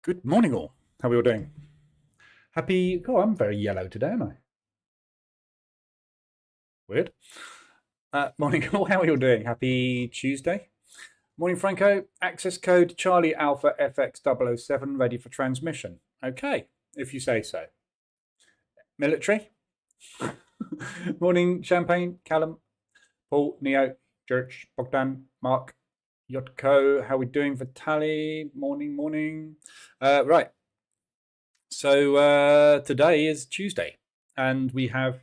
Good morning, all. How are we all doing? Happy. Oh, I'm very yellow today, am I? Weird. Morning, all. How are you all doing? Happy Tuesday. Morning, Franco. Access code Charlie Alpha FX 007 ready for transmission. Okay, if you say so. Military. Morning, Champagne, Callum, Paul, Neo, Church, Bogdan, Mark, Yotko. How are we doing, Vitali? Morning. Right. So today is Tuesday, and we have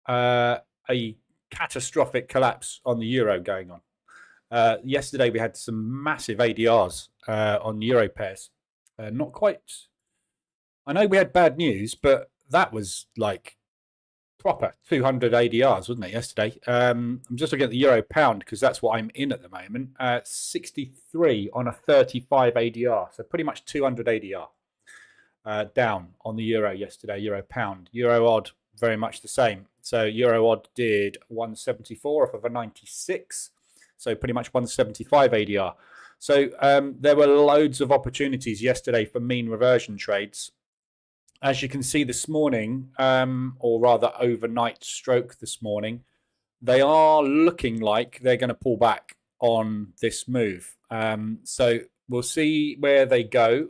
a catastrophic collapse on the euro going on. Yesterday we had some massive ADRs on euro pairs. Not quite. I know we had bad news, but that was like proper 200 ADRs, wasn't it, yesterday? I'm just looking at the euro pound because that's what I'm in at the moment. 63 on a 35 ADR, so pretty much 200 ADR. Down on the euro yesterday, euro pound. Euro odd, very much the same. So euro odd did 174 off of a 96, so pretty much 175 ADR. So there were loads of opportunities yesterday for mean reversion trades. As you can see this morning, or rather overnight stroke this morning, they are looking like they're going to pull back on this move. So we'll see where they go.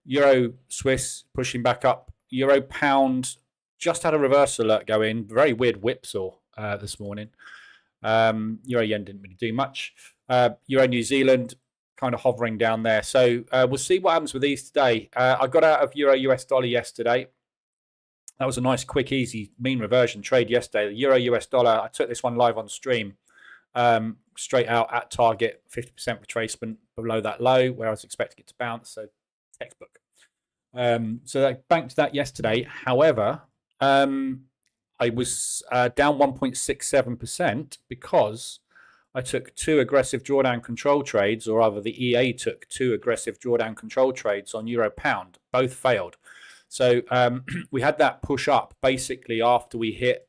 Euro Swiss pushing back up. Euro pound just had a reverse alert go in. Very weird whipsaw this morning. Euro yen didn't really do much. Euro New Zealand kind of hovering down there. So we'll see what happens with these today. I got out of Euro US dollar yesterday. That was a nice, quick, easy mean reversion trade yesterday. The Euro US dollar, I took this one live on stream. Straight out at target, 50% retracement below that low where I was expecting it to bounce. So textbook. So I banked that yesterday. However, I was down 1.67% because I took two aggressive drawdown control trades, or rather the EA took two aggressive drawdown control trades on euro pound. Both failed. So we had that push up basically after we hit,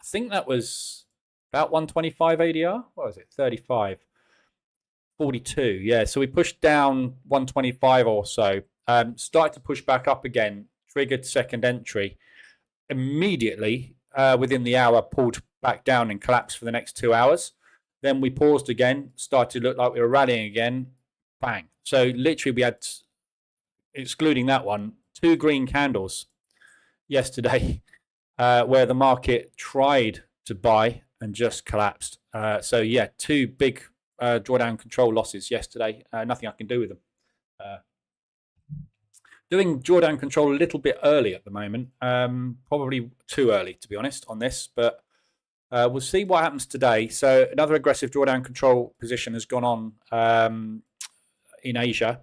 I think that was about 125 ADR. What was it? 35. 42. Yeah. So we pushed down 125 or so. Started to push back up again, triggered second entry. Immediately, within the hour, pulled back down and collapsed for the next 2 hours. Then we paused again, started to look like we were rallying again. Bang. So literally we had, excluding that one, two green candles yesterday where the market tried to buy and just collapsed. So yeah, two big drawdown control losses yesterday. Nothing I can do with them. Doing drawdown control a little bit early at the moment. Probably too early, to be honest, on this. But we'll see what happens today. So another aggressive drawdown control position has gone on in Asia.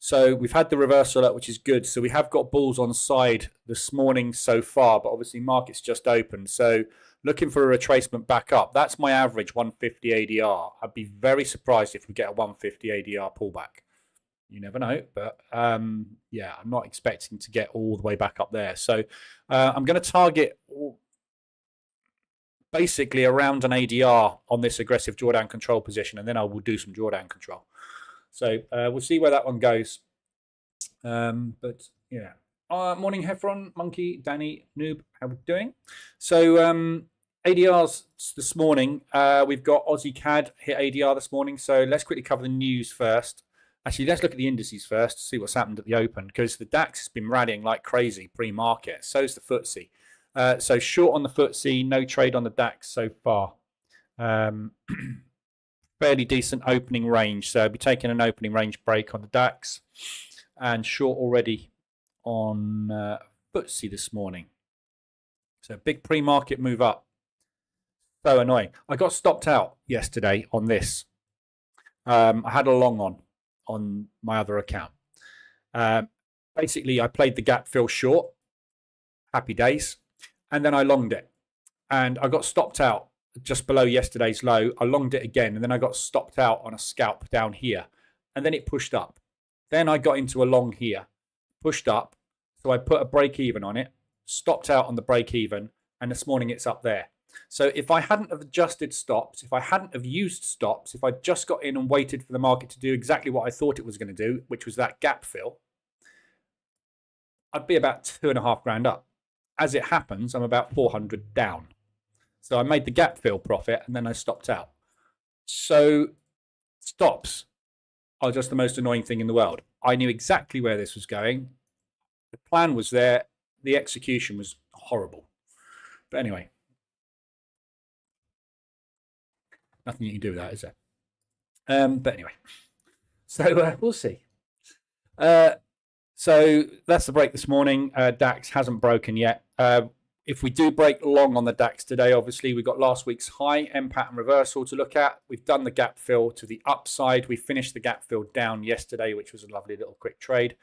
So we've had the reversal alert, which is good. So we have got bulls on side this morning so far. But obviously market's just opened. So looking for a retracement back up. That's my average 150 ADR. I'd be very surprised if we get a 150 ADR pullback. You never know, but yeah, I'm not expecting to get all the way back up there. So I'm going to target basically around an ADR on this aggressive drawdown control position, and then I will do some drawdown control. So we'll see where that one goes. But yeah. Morning, Heffron, Monkey, Danny, Noob, how are we doing? So ADRs this morning, we've got Aussie CAD hit ADR this morning. So let's quickly cover the news first. Actually, let's look at the indices first to see what's happened at the open, because the DAX has been rallying like crazy pre-market. So is the FTSE. So short on the FTSE, no trade on the DAX so far. Fairly decent opening range. So I'll be taking an opening range break on the DAX and short already on FTSE this morning. So big pre-market move up. So annoying. I got stopped out yesterday on this. I had a long on my other account. Basically, I played the gap fill short. Happy days. And then I longed it. And I got stopped out just below yesterday's low. I longed it again. And then I got stopped out on a scalp down here. And then it pushed up. Then I got into a long here. Pushed up. So I put a break even on it. Stopped out on the break even. And this morning it's up there. So if I hadn't have adjusted stops, if I hadn't have used stops, if I just got in and waited for the market to do exactly what I thought it was going to do, which was that gap fill, I'd be about 2.5 grand up. As it happens, I'm about 400 down. So I made the gap fill profit and then I stopped out. So stops are just the most annoying thing in the world. I knew exactly where this was going. The plan was there. The execution was horrible. But anyway, nothing you can do with that, is there? But anyway, so we'll see. So that's the break this morning. DAX hasn't broken yet. If we do break long on the DAX today, obviously we've got last week's high end pattern reversal to look at. We've done the gap fill to the upside. We finished the gap fill down yesterday, which was a lovely little quick trade.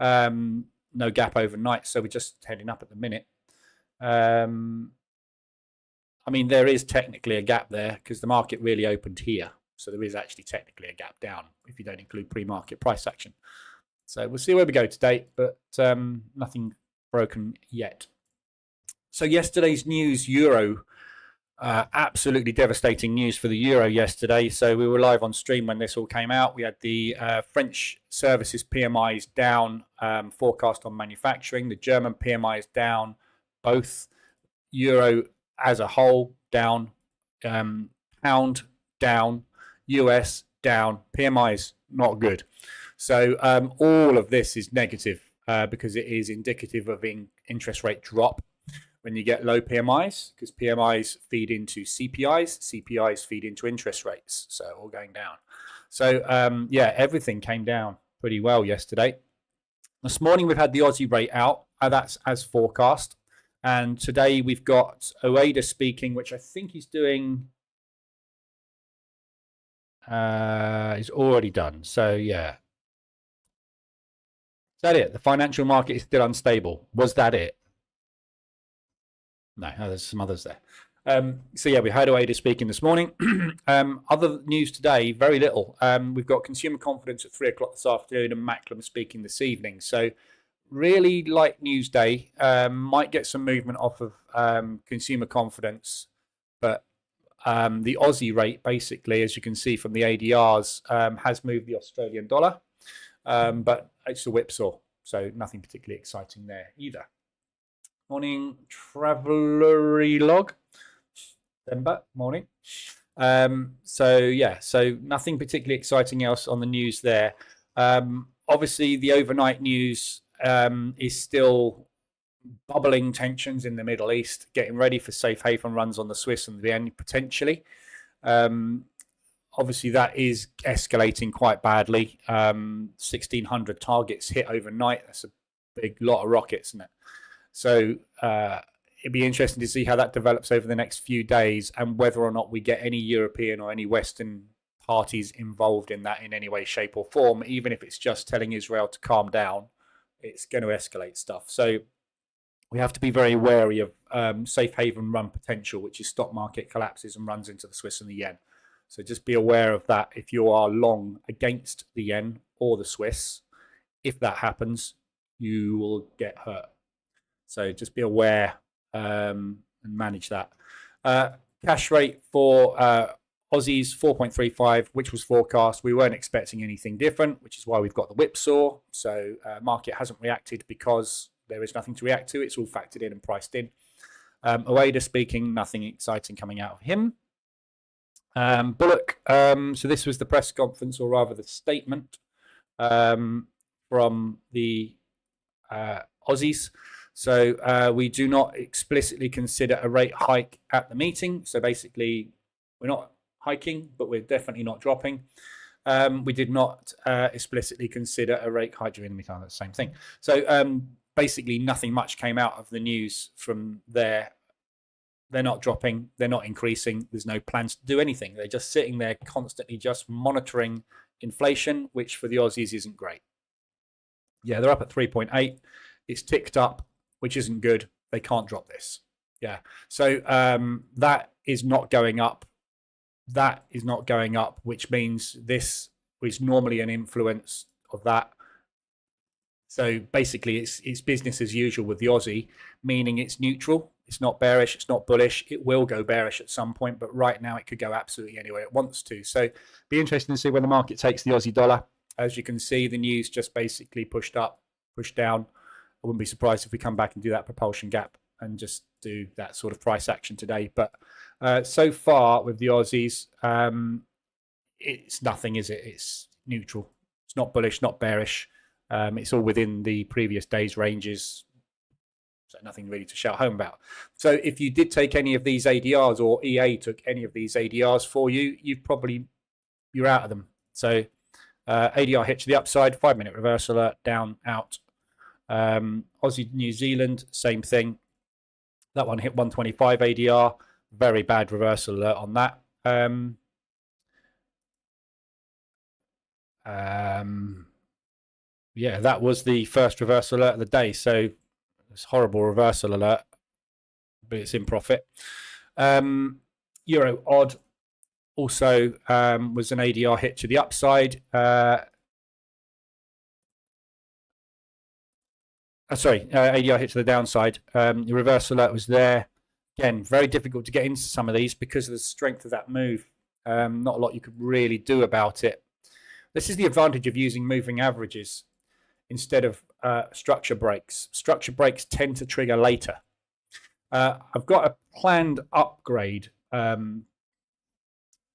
No gap overnight, so we're just heading up at the minute. I mean, there is technically a gap there because the market really opened here. So there is actually technically a gap down if you don't include pre-market price action. So we'll see where we go today, but nothing broken yet. So yesterday's news, euro, absolutely devastating news for the euro yesterday. So we were live on stream when this all came out. We had the French services PMIs down, forecast on manufacturing. The German PMIs down, both. Euro as a whole down, pound down, US down, PMIs not good. So all of this is negative because it is indicative of interest rate drop when you get low PMIs, because PMIs feed into CPIs, CPIs feed into interest rates, so all going down. So yeah, everything came down pretty well yesterday. This morning we've had the Aussie rate out, that's as forecast. And today we've got Oada speaking, which I think he's doing, he's already done. So yeah. Is that it? The financial market is still unstable. Was that it? No, there's some others there. So yeah, we heard Oada speaking this morning. Other news today, very little. We've got consumer confidence at 3 o'clock this afternoon and Macklem speaking this evening. So really light news day. Might get some movement off of consumer confidence, but the Aussie rate, basically, as you can see from the ADRs, has moved the Australian dollar, but it's a whipsaw, so nothing particularly exciting there either. Morning, Travellery Log. December morning. So yeah, so nothing particularly exciting else on the news there. Obviously, the overnight news is still bubbling tensions in the Middle East, getting ready for safe haven runs on the Swiss and the Yen potentially. Obviously, that is escalating quite badly. 1,600 targets hit overnight. That's a big lot of rockets, isn't it? So it'd be interesting to see how that develops over the next few days and whether or not we get any European or any Western parties involved in that in any way, shape or form. Even if it's just telling Israel to calm down, it's going to escalate stuff. So we have to be very wary of safe haven run potential, which is stock market collapses and runs into the Swiss and the Yen. So just be aware of that if you are long against the Yen or the Swiss. If that happens, you will get hurt. So just be aware and manage that. Cash rate for Aussies, 4.35, which was forecast. We weren't expecting anything different, which is why we've got the whipsaw. So market hasn't reacted because there is nothing to react to. It's all factored in and priced in. Oada speaking, nothing exciting coming out of him. Bullock, so this was the press conference, or rather the statement from the Aussies. So we do not explicitly consider a rate hike at the meeting. So basically, we're not hiking, but we're definitely not dropping. We did not explicitly consider a rate hike during the meeting. That's the same thing. So basically, nothing much came out of the news from there. They're not dropping. They're not increasing. There's no plans to do anything. They're just sitting there constantly just monitoring inflation, which for the Aussies isn't great. Yeah, they're up at 3.8. It's ticked up, which isn't good. They can't drop this. Yeah. So that is not going up. That is not going up, which means this is normally an influence of that. So basically, it's business as usual with the Aussie, meaning it's neutral. It's not bearish. It's not bullish. It will go bearish at some point, but right now it could go absolutely anywhere it wants to. So be interesting to see when the market takes the Aussie dollar. As you can see, the news just basically pushed up, pushed down. I wouldn't be surprised if we come back and do that propulsion gap and just do that sort of price action today. But so far with the Aussies, it's nothing, is it? It's neutral. It's not bullish, not bearish. It's all within the previous day's ranges. So nothing really to shout home about. So if you did take any of these ADRs, or EA took any of these ADRs for you, you're out of them. So ADR hit to the upside, 5-minute reverse alert, down, out. Aussie, New Zealand, same thing. That one hit 125 ADR. Very bad reversal alert on that. Yeah, that was the first reversal alert of the day. So it's horrible reversal alert, but it's in profit. Euro odd also was an ADR hit to the upside. ADR hit to the downside. The reverse alert was there. Again, very difficult to get into some of these because of the strength of that move. Not a lot you could really do about it. This is the advantage of using moving averages instead of structure breaks. Structure breaks tend to trigger later. I've got a planned upgrade,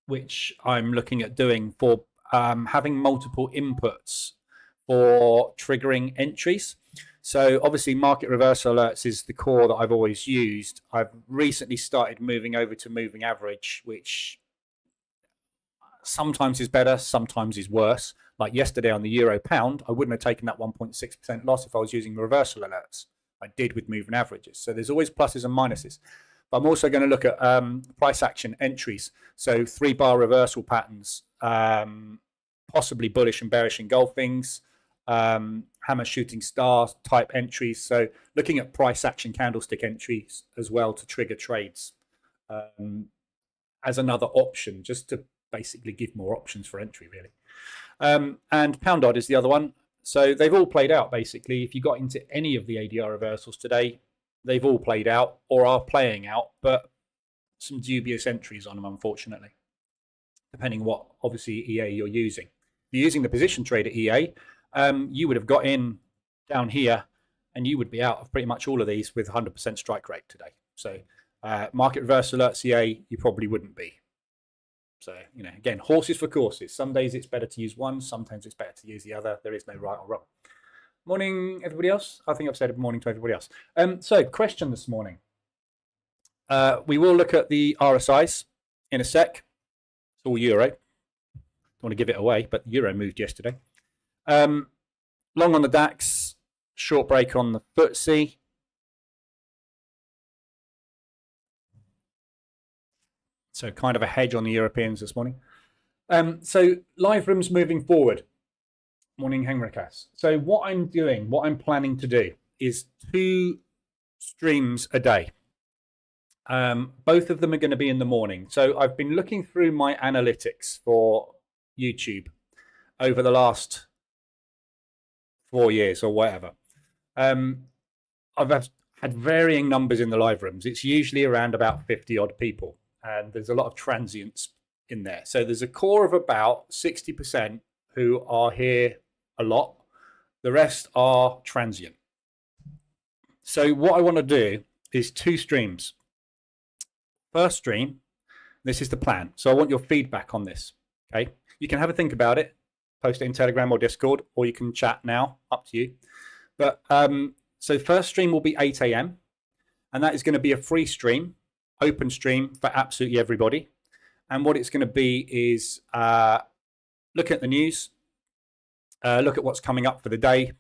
which I'm looking at doing for having multiple inputs for triggering entries. So obviously market reversal alerts is the core that I've always used. I've recently started moving over to moving average, which sometimes is better, sometimes is worse. Like yesterday on the euro pound, I wouldn't have taken that 1.6% loss if I was using reversal alerts. I did with moving averages. So there's always pluses and minuses. But I'm also going to look at price action entries. So 3-bar reversal patterns, possibly bullish and bearish engulfings, hammer shooting star type entries. So looking at price action candlestick entries as well to trigger trades as another option, just to basically give more options for entry, really. And pound odd is the other one. So they've all played out, basically. If you got into any of the ADR reversals today, they've all played out or are playing out, but some dubious entries on them, unfortunately, depending what, obviously, EA you're using. If you're using the position trader EA, you would have got in down here and you would be out of pretty much all of these with 100% strike rate today. So market reverse alerts EA, you probably wouldn't be. So, you know, again, horses for courses. Some days it's better to use one. Sometimes it's better to use the other. There is no right or wrong. Morning, everybody else. I think I've said good morning to everybody else. So, question this morning. We will look at the RSIs in a sec. It's all euro. Don't want to give it away, but euro moved yesterday. Long on the DAX, short break on the FTSE. So kind of a hedge on the Europeans this morning. So live rooms moving forward. Morning, Henrikas. So what I'm doing, what I'm planning to do is 2 streams a day. Both of them are going to be in the morning. So I've been looking through my analytics for YouTube over the last 4 years or whatever. I've had varying numbers in the live rooms. It's usually around about 50 odd people. And there's a lot of transients in there. So there's a core of about 60% who are here a lot. The rest are transient. So what I want to do is 2 streams. First stream, this is the plan. So I want your feedback on this. Okay, you can have a think about it, post it in Telegram or Discord, or you can chat now, up to you. But so first stream will be 8 a.m. and that is going to be a free stream. Open stream for absolutely everybody. And what it's going to be is look at the news, look at what's coming up for the day,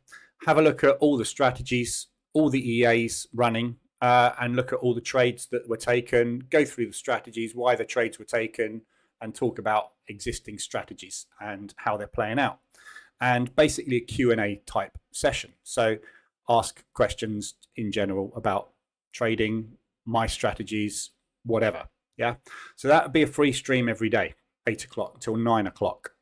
have a look at all the strategies, all the EAs running, and look at all the trades that were taken, go through the strategies, why the trades were taken, and talk about existing strategies and how they're playing out. And basically a Q&A type session. So ask questions in general about trading, my strategies, whatever. Yeah. So that would be a free stream every day, 8 o'clock until 9 o'clock,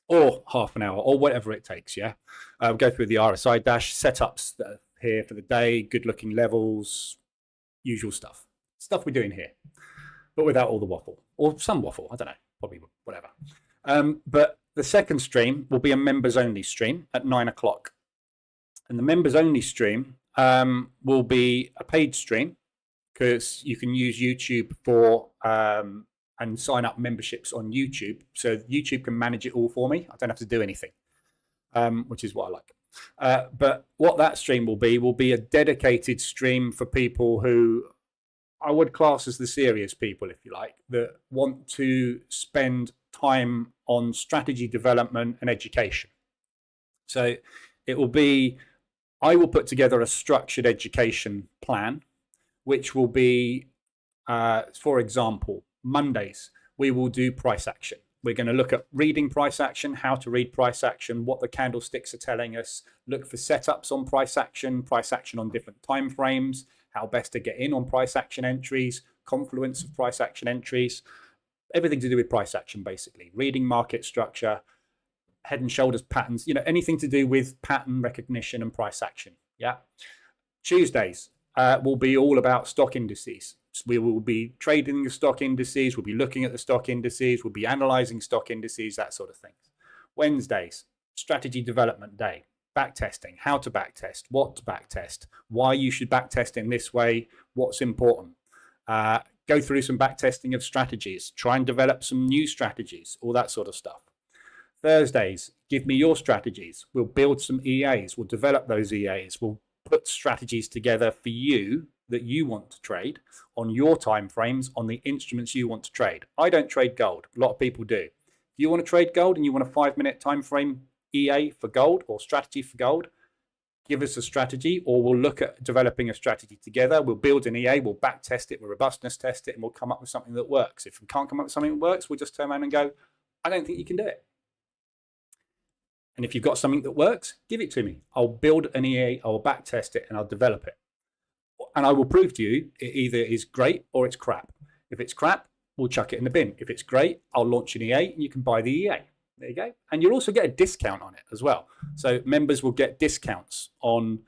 or half an hour, or whatever it takes. Yeah. Go through the RSI dash setups that are here for the day, good looking levels, usual stuff we're doing here, but without all the waffle, or some waffle, I don't know, probably whatever. But the second stream will be a members only stream at 9 o'clock. And the members only stream will be a paid stream, because you can use YouTube for and sign up memberships on YouTube. So YouTube can manage it all for me. I don't have to do anything, which is what I like. But what that stream will be a dedicated stream for people who I would class as the serious people, if you like, that want to spend time on strategy development and education. So it will be, I will put together a structured education plan, which will be, for example, Mondays, we will do price action. We're going to look at reading price action, how to read price action, what the candlesticks are telling us, look for setups on price action on different time frames, how best to get in on price action entries, confluence of price action entries, everything to do with price action, basically. Reading market structure, head and shoulders patterns, anything to do with pattern recognition and price action. Yeah. Tuesdays will be all about stock indices. We will be trading the stock indices. We'll be looking at the stock indices. We'll be analyzing stock indices, that sort of thing. Wednesdays, strategy development day, backtesting, how to backtest, what to backtest, why you should backtest in this way, what's important. Go through some backtesting of strategies, try and develop some new strategies, all that sort of stuff. Thursdays, give me your strategies. We'll build some EAs. We'll develop those EAs. We'll put strategies together for you that you want to trade on your time frames, on the instruments you want to trade. I don't trade gold. A lot of people do. If you want to trade gold and you want a 5-minute time frame EA for gold or strategy for gold, give us a strategy, or we'll look at developing a strategy together. We'll build an EA, we'll back test it, we'll robustness test it, and we'll come up with something that works. If we can't come up with something that works, we'll just turn around and go, I don't think you can do it. And if you've got something that works, give it to me. I'll build an EA, I'll back test it, and I'll develop it. And I will prove to you it either is great or it's crap. If it's crap, we'll chuck it in the bin. If it's great, I'll launch an EA and you can buy the EA. There you go. And you'll also get a discount on it as well. So members will get discounts on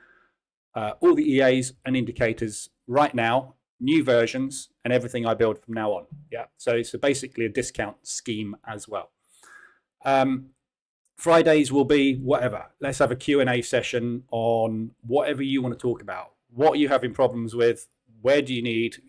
all the EAs and indicators right now, new versions, and everything I build from now on. Yeah. So it's basically a discount scheme as well. Fridays will be whatever. Let's have a Q&A session on whatever you want to talk about. What are you having problems with? Where do you need?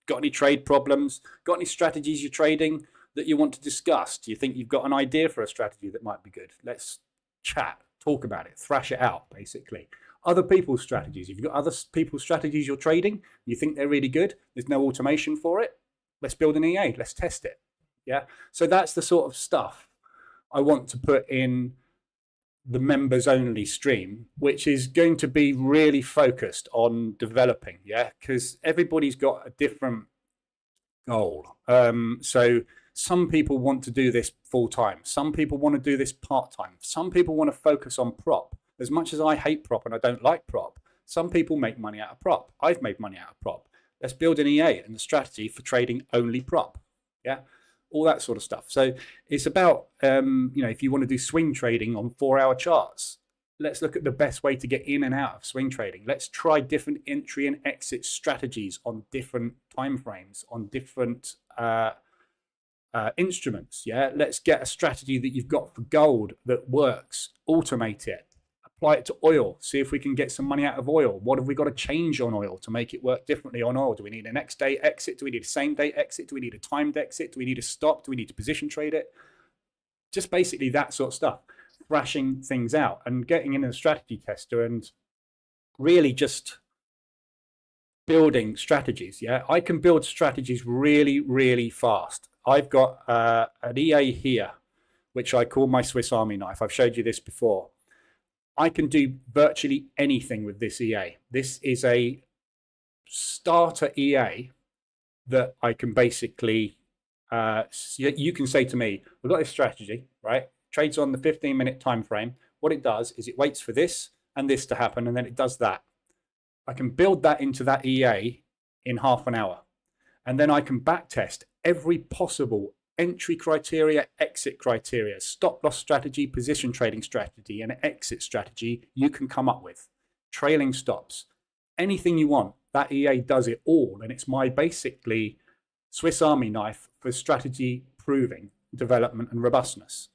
Got any trade problems? Got any strategies you're trading that you want to discuss? Do you think you've got an idea for a strategy that might be good? Let's chat, talk about it, thrash it out, basically. Other people's strategies. If you've got other people's strategies you're trading, you think they're really good, there's no automation for it, let's build an EA, let's test it. Yeah. So that's the sort of stuff I want to put in the members only stream, which is going to be really focused on developing. Yeah. Because everybody's got a different goal. So some people want to do this full time. Some people want to do this part time. Some people want to focus on prop. As much as I hate prop and I don't like prop, some people make money out of prop. I've made money out of prop. Let's build an EA and the strategy for trading only prop. Yeah. All that sort of stuff. So it's about, if you want to do swing trading on 4-hour charts, let's look at the best way to get in and out of swing trading. Let's try different entry and exit strategies on different time frames, on different instruments. Yeah, let's get a strategy that you've got for gold that works, automate it, apply it to oil, see if we can get some money out of oil. What have we got to change on oil to make it work differently on oil? Do we need a next day exit? Do we need a same day exit? Do we need a timed exit? Do we need a stop? Do we need to position trade it? Just basically that sort of stuff, thrashing things out and getting in a strategy tester and really just building strategies. Yeah, I can build strategies really, really fast. I've got an EA here, which I call my Swiss Army knife. I've showed you this before. I can do virtually anything with this EA. This is a starter EA that I can basically, you can say to me, we've got this strategy, right? Trades on the 15-minute time frame. What it does is it waits for this and this to happen, and then it does that. I can build that into that EA in half an hour. And then I can backtest every possible entry criteria, exit criteria, stop loss strategy, position trading strategy, and exit strategy you can come up with. Trailing stops, anything you want. That EA does it all. And it's my basically Swiss Army knife for strategy proving, development, and robustness.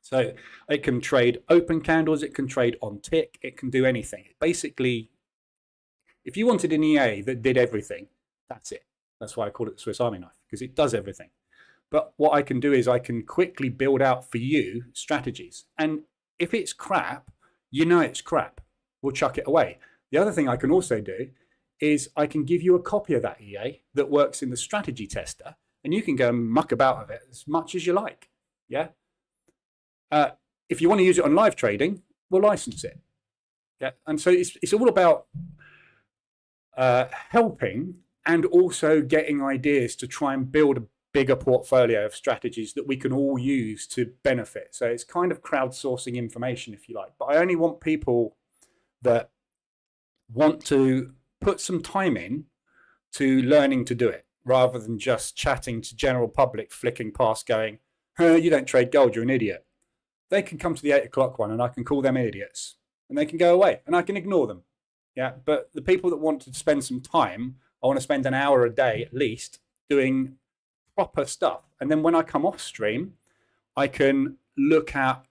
So it can trade open candles, it can trade on tick, it can do anything. Basically, if you wanted an EA that did everything, that's it. That's why I call it the Swiss Army knife, because it does everything. But what I can do is I can quickly build out for you strategies. And if it's crap, you know it's crap. We'll chuck it away. The other thing I can also do is I can give you a copy of that EA that works in the strategy tester, and you can go and muck about with it as much as you like. Yeah. If you want to use it on live trading, we'll license it. Yeah. And so it's all about helping and also getting ideas to try and build a bigger portfolio of strategies that we can all use to benefit. So it's kind of crowdsourcing information, if you like. But I only want people that want to put some time in to learning to do it, rather than just chatting to general public, flicking past going, you don't trade gold, you're an idiot. They can come to the 8 o'clock one and I can call them idiots and they can go away and I can ignore them. Yeah. But the people that want to spend some time, I want to spend an hour a day at least doing proper stuff. And then when I come off stream, I can look at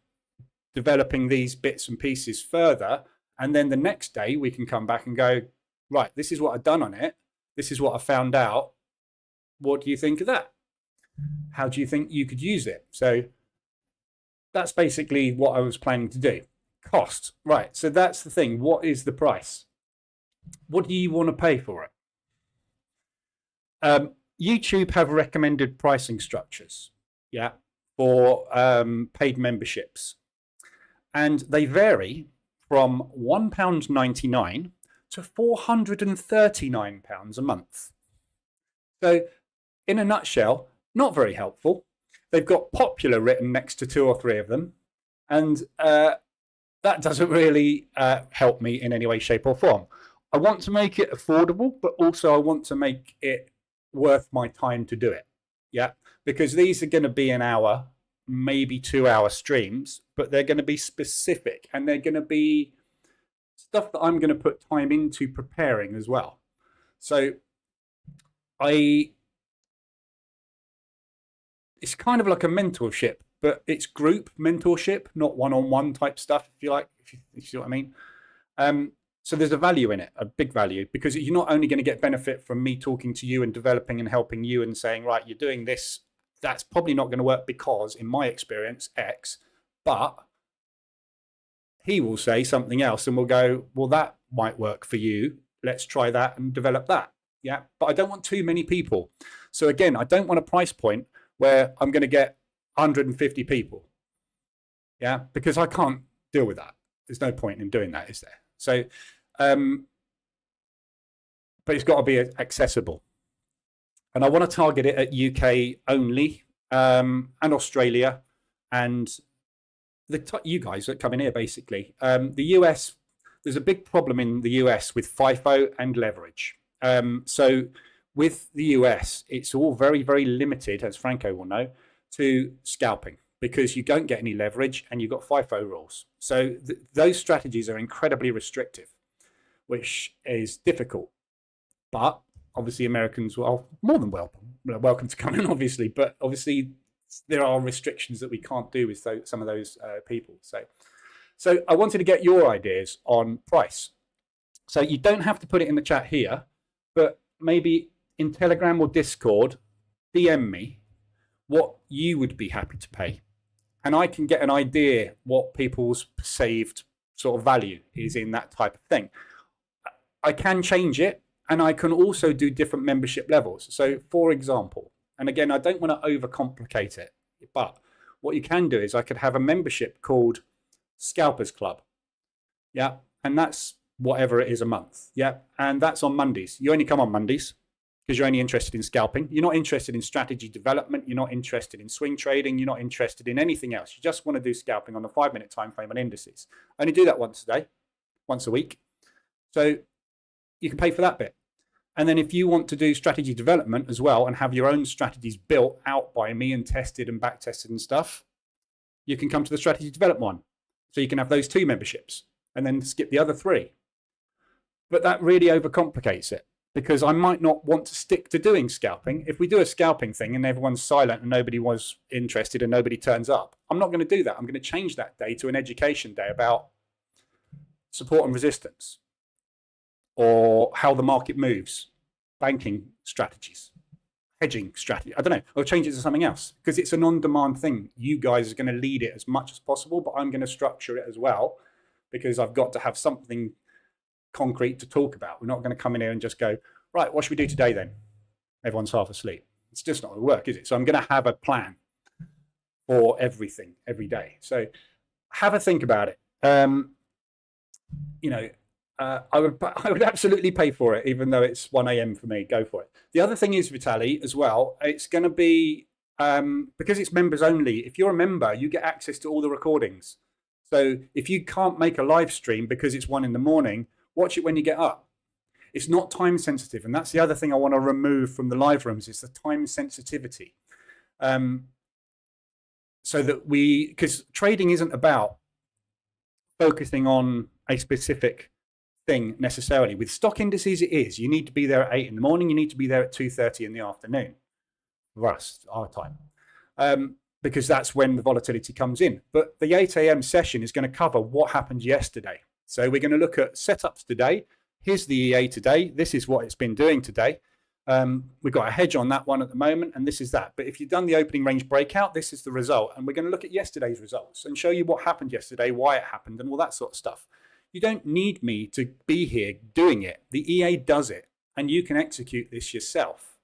developing these bits and pieces further. And then the next day we can come back and go, right, this is what I've done on it. This is what I found out. What do you think of that? How do you think you could use it? So that's basically what I was planning to do. Cost, right. So that's the thing. What is the price? What do you want to pay for it? YouTube have recommended pricing structures, yeah, for paid memberships. And they vary from £1.99 to £439 a month. So in a nutshell, not very helpful. They've got popular written next to 2 or 3 of them. And that doesn't really help me in any way, shape or form. I want to make it affordable, but also I want to make it worth my time to do it. Yeah, because these are going to be an hour, maybe 2 hour streams, but they're going to be specific and they're going to be stuff that I'm going to put time into preparing as well. So it's kind of like a mentorship, but it's group mentorship, not one-on-one type stuff, if you like, if you see what I mean. So there's a value in it, a big value, because you're not only going to get benefit from me talking to you and developing and helping you and saying, right, you're doing this, that's probably not going to work because, in my experience, X, but he will say something else and we'll go, well, that might work for you. Let's try that and develop that. Yeah. But I don't want too many people. So again, I don't want a price point where I'm going to get 150 people. Yeah. Because I can't deal with that. There's no point in doing that, is there? So, but it's got to be accessible. And I want to target it at UK only, and Australia, and you guys that come in here, basically. The US, there's a big problem in the US with FIFO and leverage. So with the US, it's all very, very limited, as Franco will know, to scalping, because you don't get any leverage and you've got FIFO rules. So those strategies are incredibly restrictive, which is difficult. But obviously Americans are more than welcome to come in, obviously. But obviously there are restrictions that we can't do with some of those people. So I wanted to get your ideas on price. So you don't have to put it in the chat here, but maybe in Telegram or Discord, DM me what you would be happy to pay. And I can get an idea what people's perceived sort of value is in that type of thing. I can change it, and I can also do different membership levels. So for example, and again, I don't want to overcomplicate it, but what you can do is I could have a membership called Scalpers Club. Yeah. And that's whatever it is a month. Yeah. And that's on Mondays. You only come on Mondays because you're only interested in scalping. You're not interested in strategy development. You're not interested in swing trading. You're not interested in anything else. You just want to do scalping on a 5-minute time frame on indices. I only do that once a day, once a week. So you can pay for that bit. And then if you want to do strategy development as well and have your own strategies built out by me and tested and back tested and stuff, you can come to the strategy development one. So you can have those 2 memberships and then skip the other 3. But that really overcomplicates it, because I might not want to stick to doing scalping. If we do a scalping thing and everyone's silent and nobody was interested and nobody turns up, I'm not going to do that. I'm going to change that day to an education day about support and resistance, or how the market moves, banking strategies, hedging strategy. I don't know. I'll change it to something else, because it's an on-demand thing. You guys are going to lead it as much as possible, but I'm going to structure it as well, because I've got to have something concrete to talk about. We're not going to come in here and just go, right, what should we do today then? Everyone's half asleep. It's just not going to work, is it? So I'm going to have a plan for everything every day. So have a think about it. You know, I would absolutely pay for it, even though it's 1 a.m. for me. Go for it. The other thing is, Vitaly, as well, it's going to be, because it's members only, if you're a member, you get access to all the recordings. So if you can't make a live stream because it's 1 in the morning, watch it when you get up. It's not time sensitive. And that's the other thing I want to remove from the live rooms, is the time sensitivity. So that because trading isn't about focusing on a specific thing necessarily. With stock indices, it is. You need to be there at 8 in the morning. You need to be there at 2:30 in the afternoon. For us, our time. Because that's when the volatility comes in. But the 8 a.m. session is going to cover what happened yesterday. So we're going to look at setups today. Here's the EA today. This is what it's been doing today. We've got a hedge on that one at the moment, and this is that. But if you've done the opening range breakout, this is the result. And we're going to look at yesterday's results and show you what happened yesterday, why it happened, and all that sort of stuff. You don't need me to be here doing it. The EA does it, and you can execute this yourself.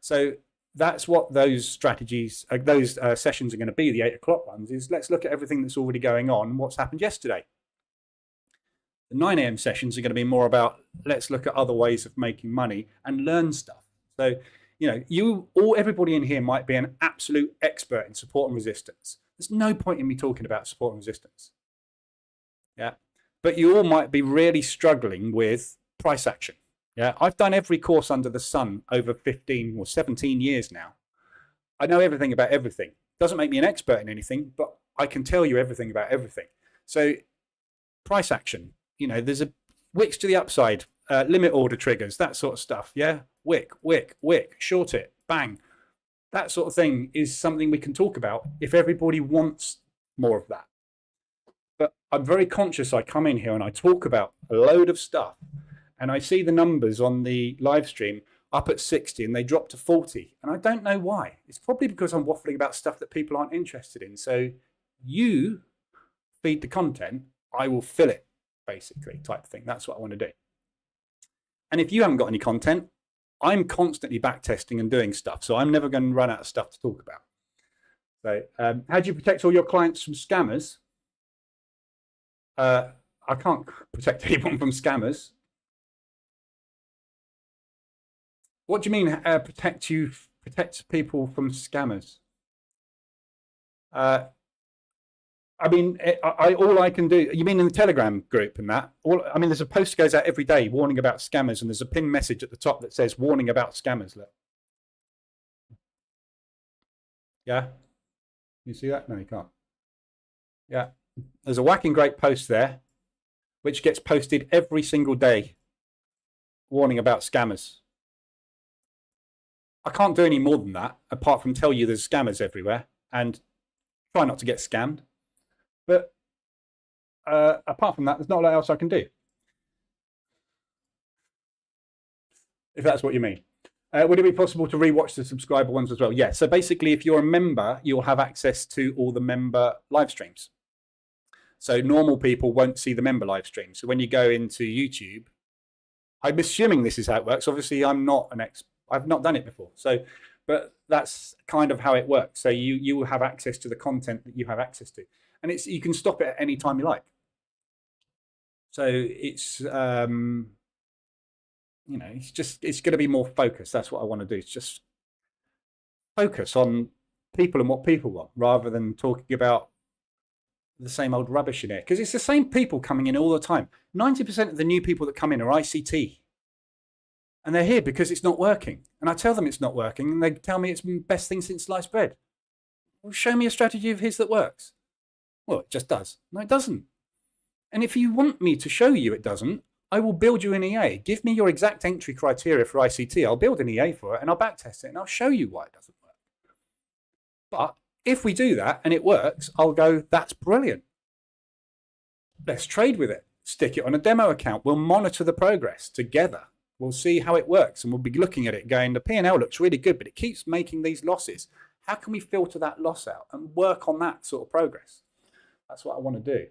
So that's what those strategies, those sessions are going to be, the 8 o'clock ones, is let's look at everything that's already going on, what's happened yesterday. The 9 a.m. sessions are going to be more about, let's look at other ways of making money and learn stuff. So, you know, everybody in here might be an absolute expert in support and resistance. There's no point in me talking about support and resistance. Yeah. But you all might be really struggling with price action. Yeah. I've done every course under the sun over 15 or 17 years now. I know everything about everything. Doesn't make me an expert in anything, but I can tell you everything about everything. So price action. You know, there's a wicks to the upside, limit order triggers, that sort of stuff. Yeah, wick, short it, bang. That sort of thing is something we can talk about if everybody wants more of that. But I'm very conscious. I come in here and I talk about a load of stuff, and I see the numbers on the live stream up at 60 and they drop to 40. And I don't know why. It's probably because I'm waffling about stuff that people aren't interested in. So you feed the content, I will fill it. Basically, type of thing. That's what I want to do. And if you haven't got any content, I'm constantly backtesting and doing stuff. So I'm never going to run out of stuff to talk about. So how do you protect all your clients from scammers? I can't protect anyone from scammers. What do you mean protect people from scammers? I mean, all I can do, you mean in the Telegram group and that? I mean, there's a post that goes out every day warning about scammers, and there's a pinned message at the top that says warning about scammers. Look. Yeah? You see that? No, you can't. Yeah. There's a whacking great post there, which gets posted every single day, warning about scammers. I can't do any more than that, apart from tell you there's scammers everywhere, and try not to get scammed. But apart from that, there's not a lot else I can do. If that's what you mean. Would it be possible to rewatch the subscriber ones as well? Yeah. So basically, if you're a member, you'll have access to all the member live streams. So normal people won't see the member live stream. So when you go into YouTube, I'm assuming this is how it works. Obviously, I'm not an expert. I've not done it before. So, but that's kind of how it works. So you will have access to the content that you have access to. And you can stop it at any time you like. So it's, you know, it's going to be more focused. That's what I want to do. It's just focus on people and what people want, rather than talking about the same old rubbish in here. Because it's the same people coming in all the time. 90% of the new people that come in are ICT. And they're here because it's not working. And I tell them it's not working, and they tell me it's the best thing since sliced bread. Well, show me a strategy of his that works. Well, it just does. No, it doesn't. And if you want me to show you it doesn't, I will build you an EA. Give me your exact entry criteria for ICT. I'll build an EA for it and I'll backtest it and I'll show you why it doesn't work. But if we do that and it works, I'll go, that's brilliant. Let's trade with it. Stick it on a demo account. We'll monitor the progress together. We'll see how it works and we'll be looking at it going, the P&L looks really good, but it keeps making these losses. How can we filter that loss out and work on that sort of progress? That's what I want to do.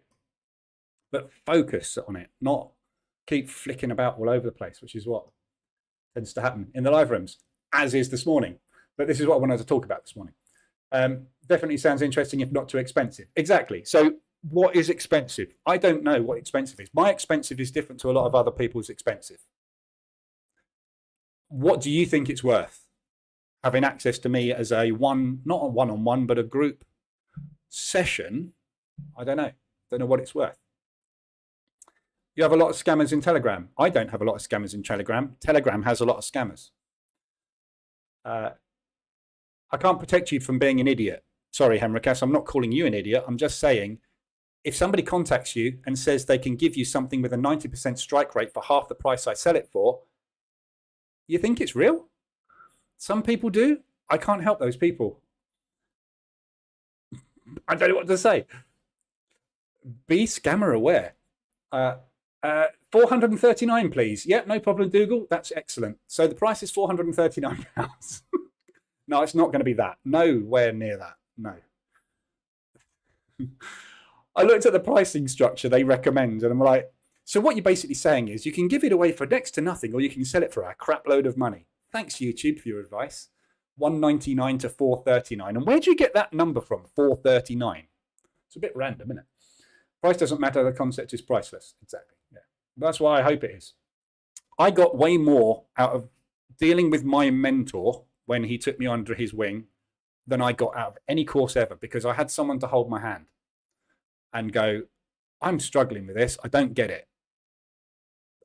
But focus on it, not keep flicking about all over the place, which is what tends to happen in the live rooms, as is this morning. But this is what I wanted to talk about this morning. Definitely sounds interesting, if not too expensive. Exactly. So what is expensive? I don't know what expensive is. My expensive is different to a lot of other people's expensive. What do you think it's worth? Having access to me as a not a one-on-one, but a group session, I don't know. Don't know what it's worth. You have a lot of scammers in Telegram. I don't have a lot of scammers in Telegram. Telegram has a lot of scammers. I can't protect you from being an idiot. Sorry, Henrikas, I'm not calling you an idiot. I'm just saying, if somebody contacts you and says they can give you something with a 90% strike rate for half the price I sell it for, you think it's real? Some people do. I can't help those people. I don't know what to say. Be scammer aware. 439, please. Yeah, no problem, Dougal. That's excellent. So the price is £439. No, it's not going to be that. Nowhere near that. No. I looked at the pricing structure they recommend and I'm like, so what you're basically saying is you can give it away for next to nothing or you can sell it for a crap load of money. Thanks, YouTube, for your advice. $199 to $439. And where do you get that number from, $439? It's a bit random, isn't it? Price doesn't matter. The concept is priceless. Exactly. Yeah. That's why I hope it is. I got way more out of dealing with my mentor when he took me under his wing than I got out of any course ever, because I had someone to hold my hand and go, I'm struggling with this. I don't get it.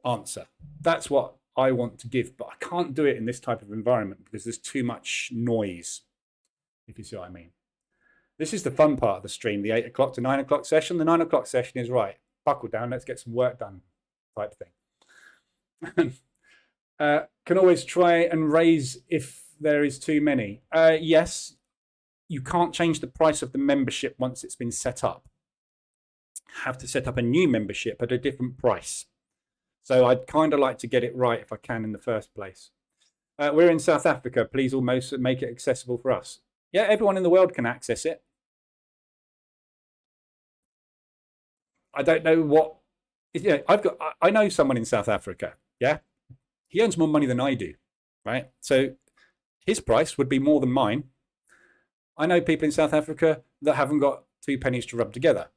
Answer. That's what I want to give, but I can't do it in this type of environment because there's too much noise, if you see what I mean. This is the fun part of the stream, the 8 o'clock to 9 o'clock session. The 9 o'clock session is right. Buckle down, let's get some work done type thing. Can always try and raise if there is too many. Yes, you can't change the price of the membership once it's been set up. Have to set up a new membership at a different price. So I'd kind of like to get it right if I can in the first place. We're in South Africa. Please almost make it accessible for us. Yeah, everyone in the world can access it. I don't know what. Yeah, I know someone in South Africa. Yeah, he earns more money than I do, right? So his price would be more than mine. I know people in South Africa that haven't got 2 pennies to rub together.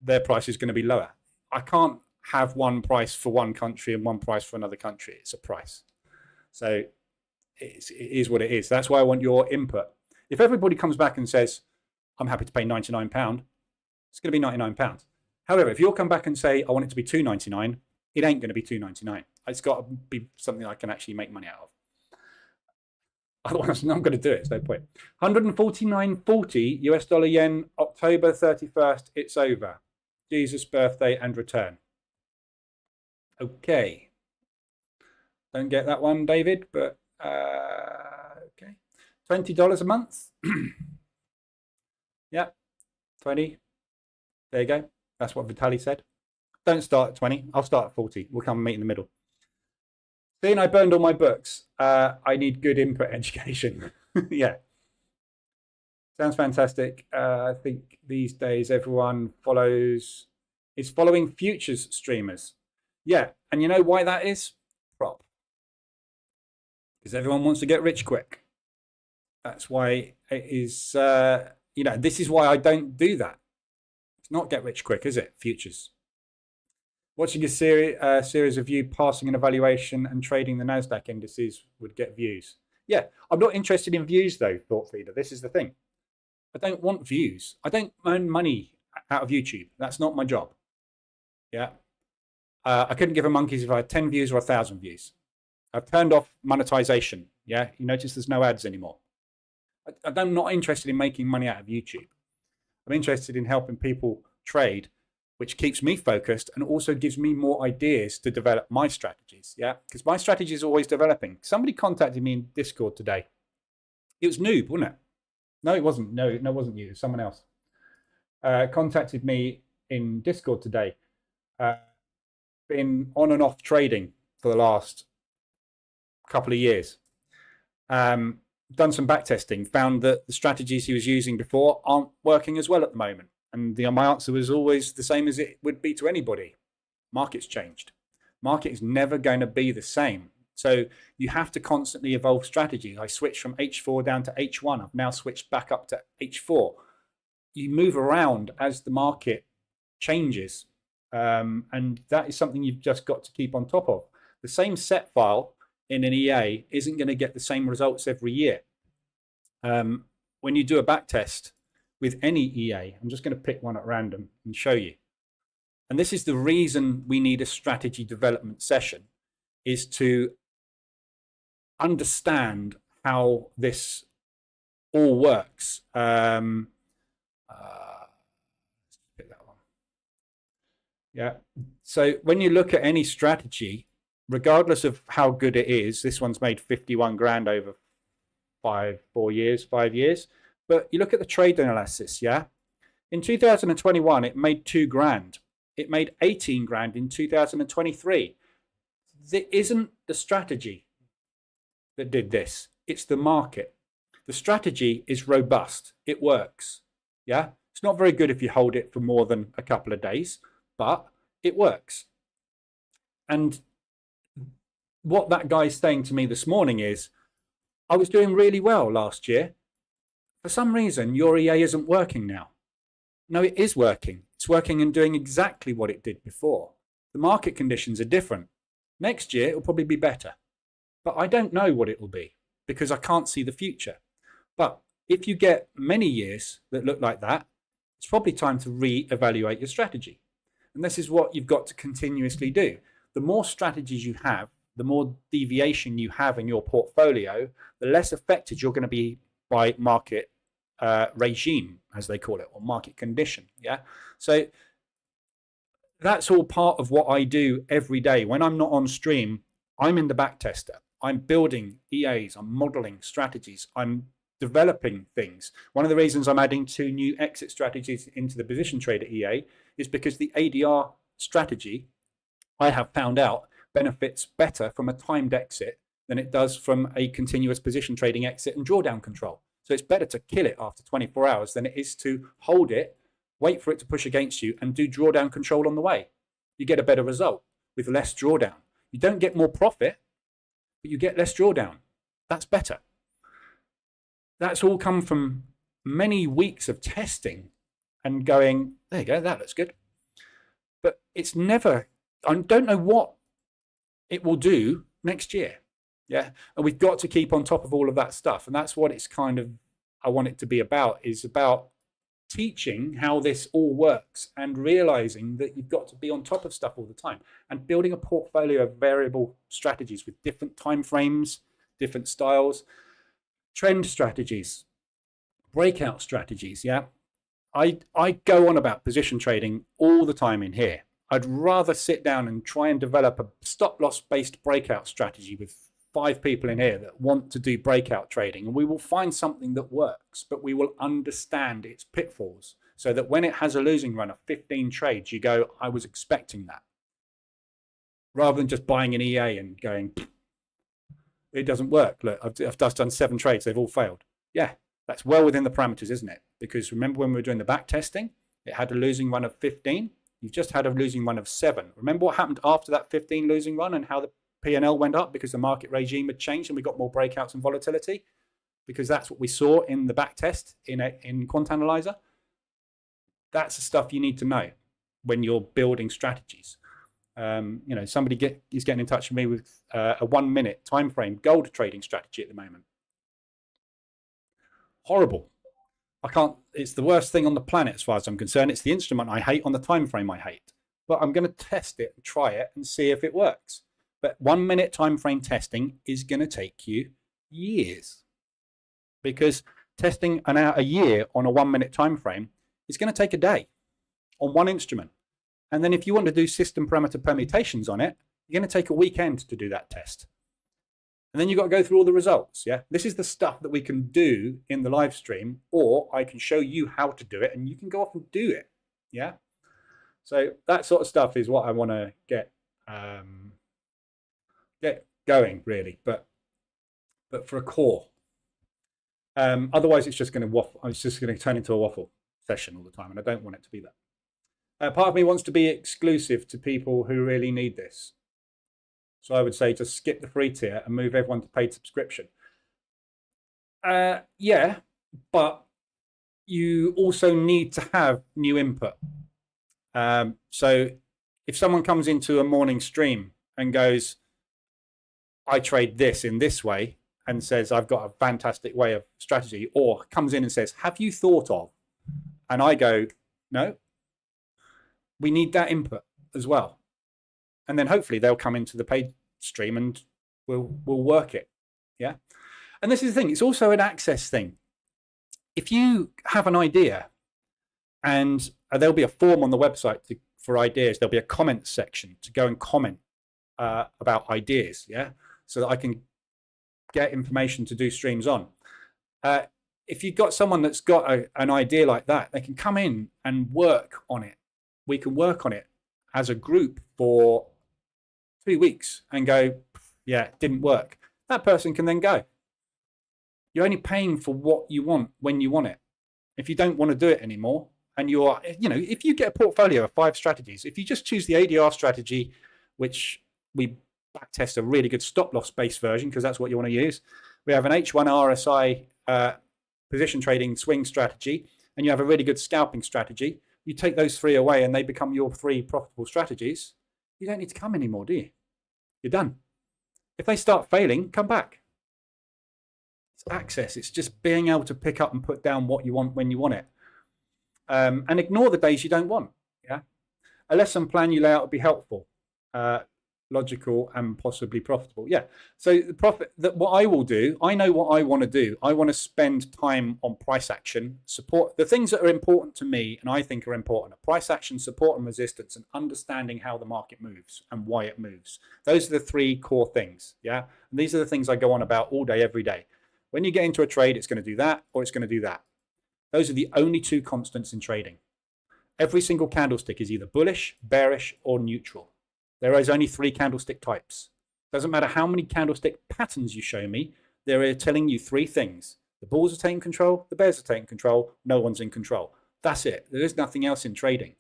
Their price is going to be lower. I can't have one price for one country and one price for another country. It's a price. So it is what it is. That's why I want your input. If everybody comes back and says, I'm happy to pay £99, it's going to be £99. However, if you'll come back and say, I want it to be $2.99, it ain't going to be $2.99. It's got to be something I can actually make money out of. Otherwise, I'm not going to do it. It's no point. 149.40 US dollar yen, October 31st. It's over. Jesus' birthday and return. Okay. Don't get that one, David, but okay. $20 a month. Yeah, 20. There you go. That's what Vitaly said. Don't start at 20. I'll start at 40. We'll come and meet in the middle. Seeing I burned all my books, I need good input education. Yeah. Sounds fantastic. I think these days everyone is following futures streamers. Yeah. And you know why that is? Prop. Because everyone wants to get rich quick. That's why it is, this is why I don't do that. It's not get rich quick, is it? Futures. Watching a series of you passing an evaluation and trading the NASDAQ indices would get views. Yeah, I'm not interested in views though, Thought Feeder. This is the thing. I don't want views. I don't earn money out of YouTube. That's not my job. Yeah. I couldn't give a monkeys if I had 10 views or 1,000 views. I've turned off monetization. Yeah, you notice there's no ads anymore. I'm not interested in making money out of YouTube. I'm interested in helping people trade which keeps me focused and also gives me more ideas to develop my strategies. Yeah, because my strategy is always developing. Somebody contacted me in Discord today. It was Noob, wasn't it? No, it wasn't. No, it wasn't you. It was someone else. Contacted me in Discord today. Been on and off trading for the last couple of years. Done some backtesting, found that the strategies he was using before aren't working as well at the moment. And my answer was always the same as it would be to anybody. Market's changed. Market is never going to be the same. So you have to constantly evolve strategy. I switched from H4 down to H1. I've now switched back up to H4. You move around as the market changes. And that is something you've just got to keep on top of. The same set file in an EA isn't going to get the same results every year. When you do a back test with any EA, I'm just going to pick one at random and show you. And this is the reason we need a strategy development session, is to understand how this all works. Let's pick that one. Yeah. So when you look at any strategy, regardless of how good it is, this one's made 51 grand over 5 years. But you look at the trade analysis, yeah? In 2021, it made 2 grand. It made 18 grand in 2023. It isn't the strategy that did this. It's the market. The strategy is robust. It works, yeah? It's not very good if you hold it for more than a couple of days, but it works. And what that guy's saying to me this morning is, I was doing really well last year. For some reason, your EA isn't working now. No, it is working. It's working and doing exactly what it did before. The market conditions are different. Next year, it'll probably be better. But I don't know what it will be because I can't see the future. But if you get many years that look like that, it's probably time to re-evaluate your strategy. And this is what you've got to continuously do. The more strategies you have, the more deviation you have in your portfolio, the less affected you're going to be by market regime, as they call it, or market condition. Yeah. So that's all part of what I do every day. When I'm not on stream, I'm in the back tester. I'm building EAs. I'm modeling strategies. I'm developing things. One of the reasons I'm adding 2 new exit strategies into the position trader EA is because the ADR strategy, I have found out, benefits better from a timed exit than it does from a continuous position trading exit and drawdown control. So it's better to kill it after 24 hours than it is to hold it, wait for it to push against you, and do drawdown control on the way. You get a better result with less drawdown. You don't get more profit, but you get less drawdown. That's better. That's all come from many weeks of testing and going, there you go, that looks good. But it's never, I don't know what it will do next year. Yeah. And we've got to keep on top of all of that stuff. And that's what it's kind of, I want it to be about, is about teaching how this all works and realizing that you've got to be on top of stuff all the time and building a portfolio of variable strategies with different time frames, different styles, trend strategies, breakout strategies. Yeah. I go on about position trading all the time in here. I'd rather sit down and try and develop a stop loss based breakout strategy with 5 people in here that want to do breakout trading, and we will find something that works, but we will understand its pitfalls so that when it has a losing run of 15 trades, you go, I was expecting that. Rather than just buying an EA and going, it doesn't work. Look, I've just done 7 trades. They've all failed. Yeah, that's well within the parameters, isn't it? Because remember when we were doing the back testing, it had a losing run of 15. You've just had a losing run of 7. Remember what happened after that 15 losing run and how the P&L went up because the market regime had changed and we got more breakouts and volatility? Because that's what we saw in the back test in Quant Analyzer. That's the stuff you need to know when you're building strategies. Somebody is getting in touch with me with a 1-minute time frame gold trading strategy at the moment. Horrible. I can't. It's the worst thing on the planet as far as I'm concerned. It's the instrument I hate on the time frame I hate. But I'm going to test it and try it and see if it works. But 1-minute time frame testing is going to take you years, because testing a year on a 1-minute time frame is going to take a day on one instrument. And then if you want to do system parameter permutations on it, you're going to take a weekend to do that test. And then you've got to go through all the results. Yeah, this is the stuff that we can do in the live stream, or I can show you how to do it and you can go off and do it. Yeah. So that sort of stuff is what I want to get going, really. But for a core, otherwise it's just going to waffle. It's just going to turn into a waffle session all the time, and I don't want it to be that. Part of me wants to be exclusive to people who really need this. So I would say just skip the free tier and move everyone to paid subscription. Yeah, but you also need to have new input. So if someone comes into a morning stream and goes, I trade this in this way, and says, I've got a fantastic way of strategy, or comes in and says, have you thought of? And I go, no, we need that input as well. And then hopefully they'll come into the paid stream and we'll work it. Yeah. And this is the thing, it's also an access thing. If you have an idea, and there'll be a form on the website for ideas, there'll be a comment section to go and comment about ideas. Yeah. So that I can get information to do streams on. If you've got someone that's got an idea like that, they can come in and work on it. We can work on it as a group for 2 weeks and go, yeah, it didn't work. That person can then go. You're only paying for what you want when you want it. If you don't want to do it anymore, and you're, if you get a portfolio of 5 strategies, if you just choose the ADR strategy, which we backtest a really good stop loss based version, because that's what you want to use. We have an H1 RSI position trading swing strategy, and you have a really good scalping strategy. You take those 3 away and they become your 3 profitable strategies. You don't need to come anymore, do you? You're done. If they start failing, come back. It's access. It's just being able to pick up and put down what you want when you want it. And ignore the days you don't want. Yeah. A lesson plan you lay out would be helpful. Logical and possibly profitable. Yeah. So the profit that what I will do, I know what I want to do. I want to spend time on price action, support the things that are important to me and I think are important: price action, support and resistance, and understanding how the market moves and why it moves. Those are the 3 core things. Yeah. And these are the things I go on about all day, every day. When you get into a trade, it's going to do that or it's going to do that. Those are the only 2 constants in trading. Every single candlestick is either bullish, bearish, or neutral. There is only 3 candlestick types. Doesn't matter how many candlestick patterns you show me, they're telling you 3 things. The bulls are taking control, the bears are taking control, no one's in control. That's it. There is nothing else in trading.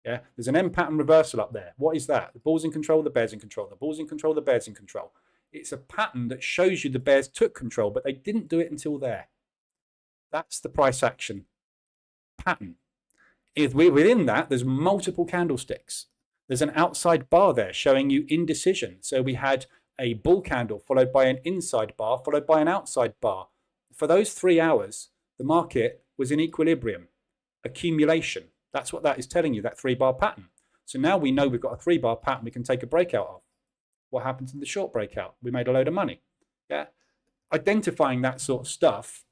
Yeah, there's an M pattern reversal up there. What is that? The bulls in control, the bears in control. The bulls in control, the bears in control. It's a pattern that shows you the bears took control, but they didn't do it until there. That's the price action pattern. If we're within that, there's multiple candlesticks. There's an outside bar there showing you indecision. So we had a bull candle followed by an inside bar, followed by an outside bar. For those 3 hours, the market was in equilibrium, accumulation. That's what that is telling you, that 3-bar pattern. So now we know we've got a 3-bar pattern we can take a breakout of. What happens in the short breakout? We made a load of money. Yeah. Identifying that sort of stuff,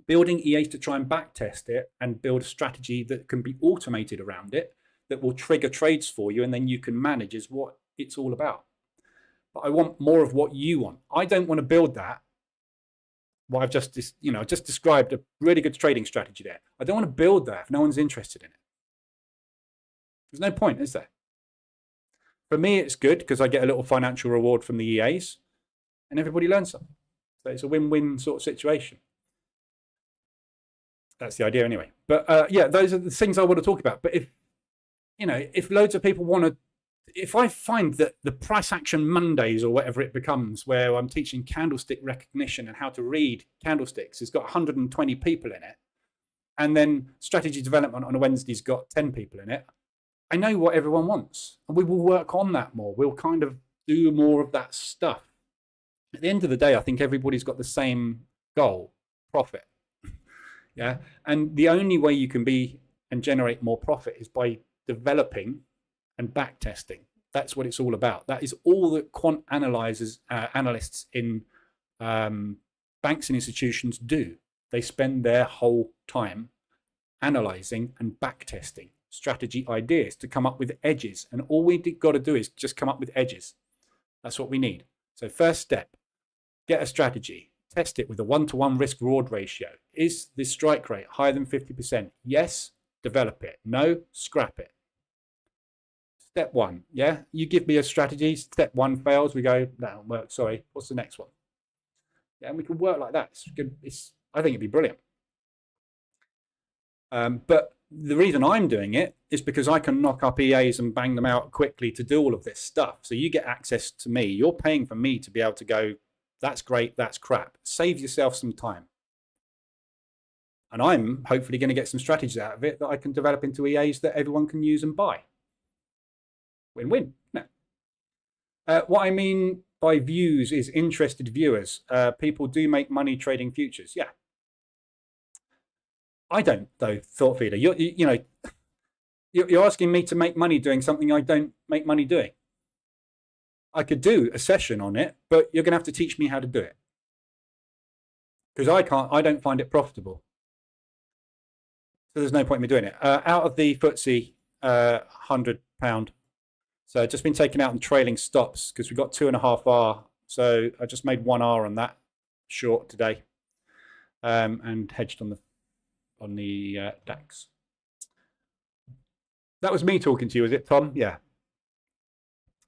building EAs to try and backtest it and build a strategy that can be automated around it, that will trigger trades for you, and then you can manage, is what it's all about. But I want more of what you want. I don't want to build that. What I've just, just described a really good trading strategy there. I don't want to build that if no one's interested in it. There's no point, is there? For me, it's good because I get a little financial reward from the EAs, and everybody learns something. So it's a win-win sort of situation. That's the idea anyway. But yeah, those are the things I want to talk about. But if loads of people want to, if I find that the Price Action Mondays or whatever it becomes, where I'm teaching candlestick recognition and how to read candlesticks, has got 120 people in it, and then strategy development on a Wednesday's got 10 people in it, I know what everyone wants, and we will work on that more. We'll kind of do more of that stuff. At the end of the day, I think everybody's got the same goal: profit. Yeah, and the only way you can be and generate more profit is by developing and backtesting. That's what it's all about. That is all that quant analysts in banks and institutions do. They spend their whole time analyzing and backtesting. strategy ideas to come up with edges. And all we got to do is just come up with edges. That's what we need. So first step, get a strategy. Test it with a 1-to-1 risk-reward ratio. Is the strike rate higher than 50%? Yes, develop it. No, scrap it. Step one, yeah? You give me a strategy, step one fails, we go, that won't work, sorry, what's the next one? Yeah, and we can work like that. I think it'd be brilliant. But the reason I'm doing it is because I can knock up EAs and bang them out quickly to do all of this stuff. So you get access to me. You're paying for me to be able to go, that's great, that's crap. Save yourself some time. And I'm hopefully going to get some strategies out of it that I can develop into EAs that everyone can use and buy. Win-win. No. What I mean by views is interested viewers. People do make money trading futures. Yeah. I don't, though, Thought Feeder. You're asking me to make money doing something I don't make money doing. I could do a session on it, but you're going to have to teach me how to do it. Because I don't find it profitable. So there's no point in me doing it. Out of the FTSE £100. So just been taken out on trailing stops because we've got 2.5 R. So I just made 1 R on that short today, and hedged on the DAX. That was me talking to you, is it, Tom? Yeah.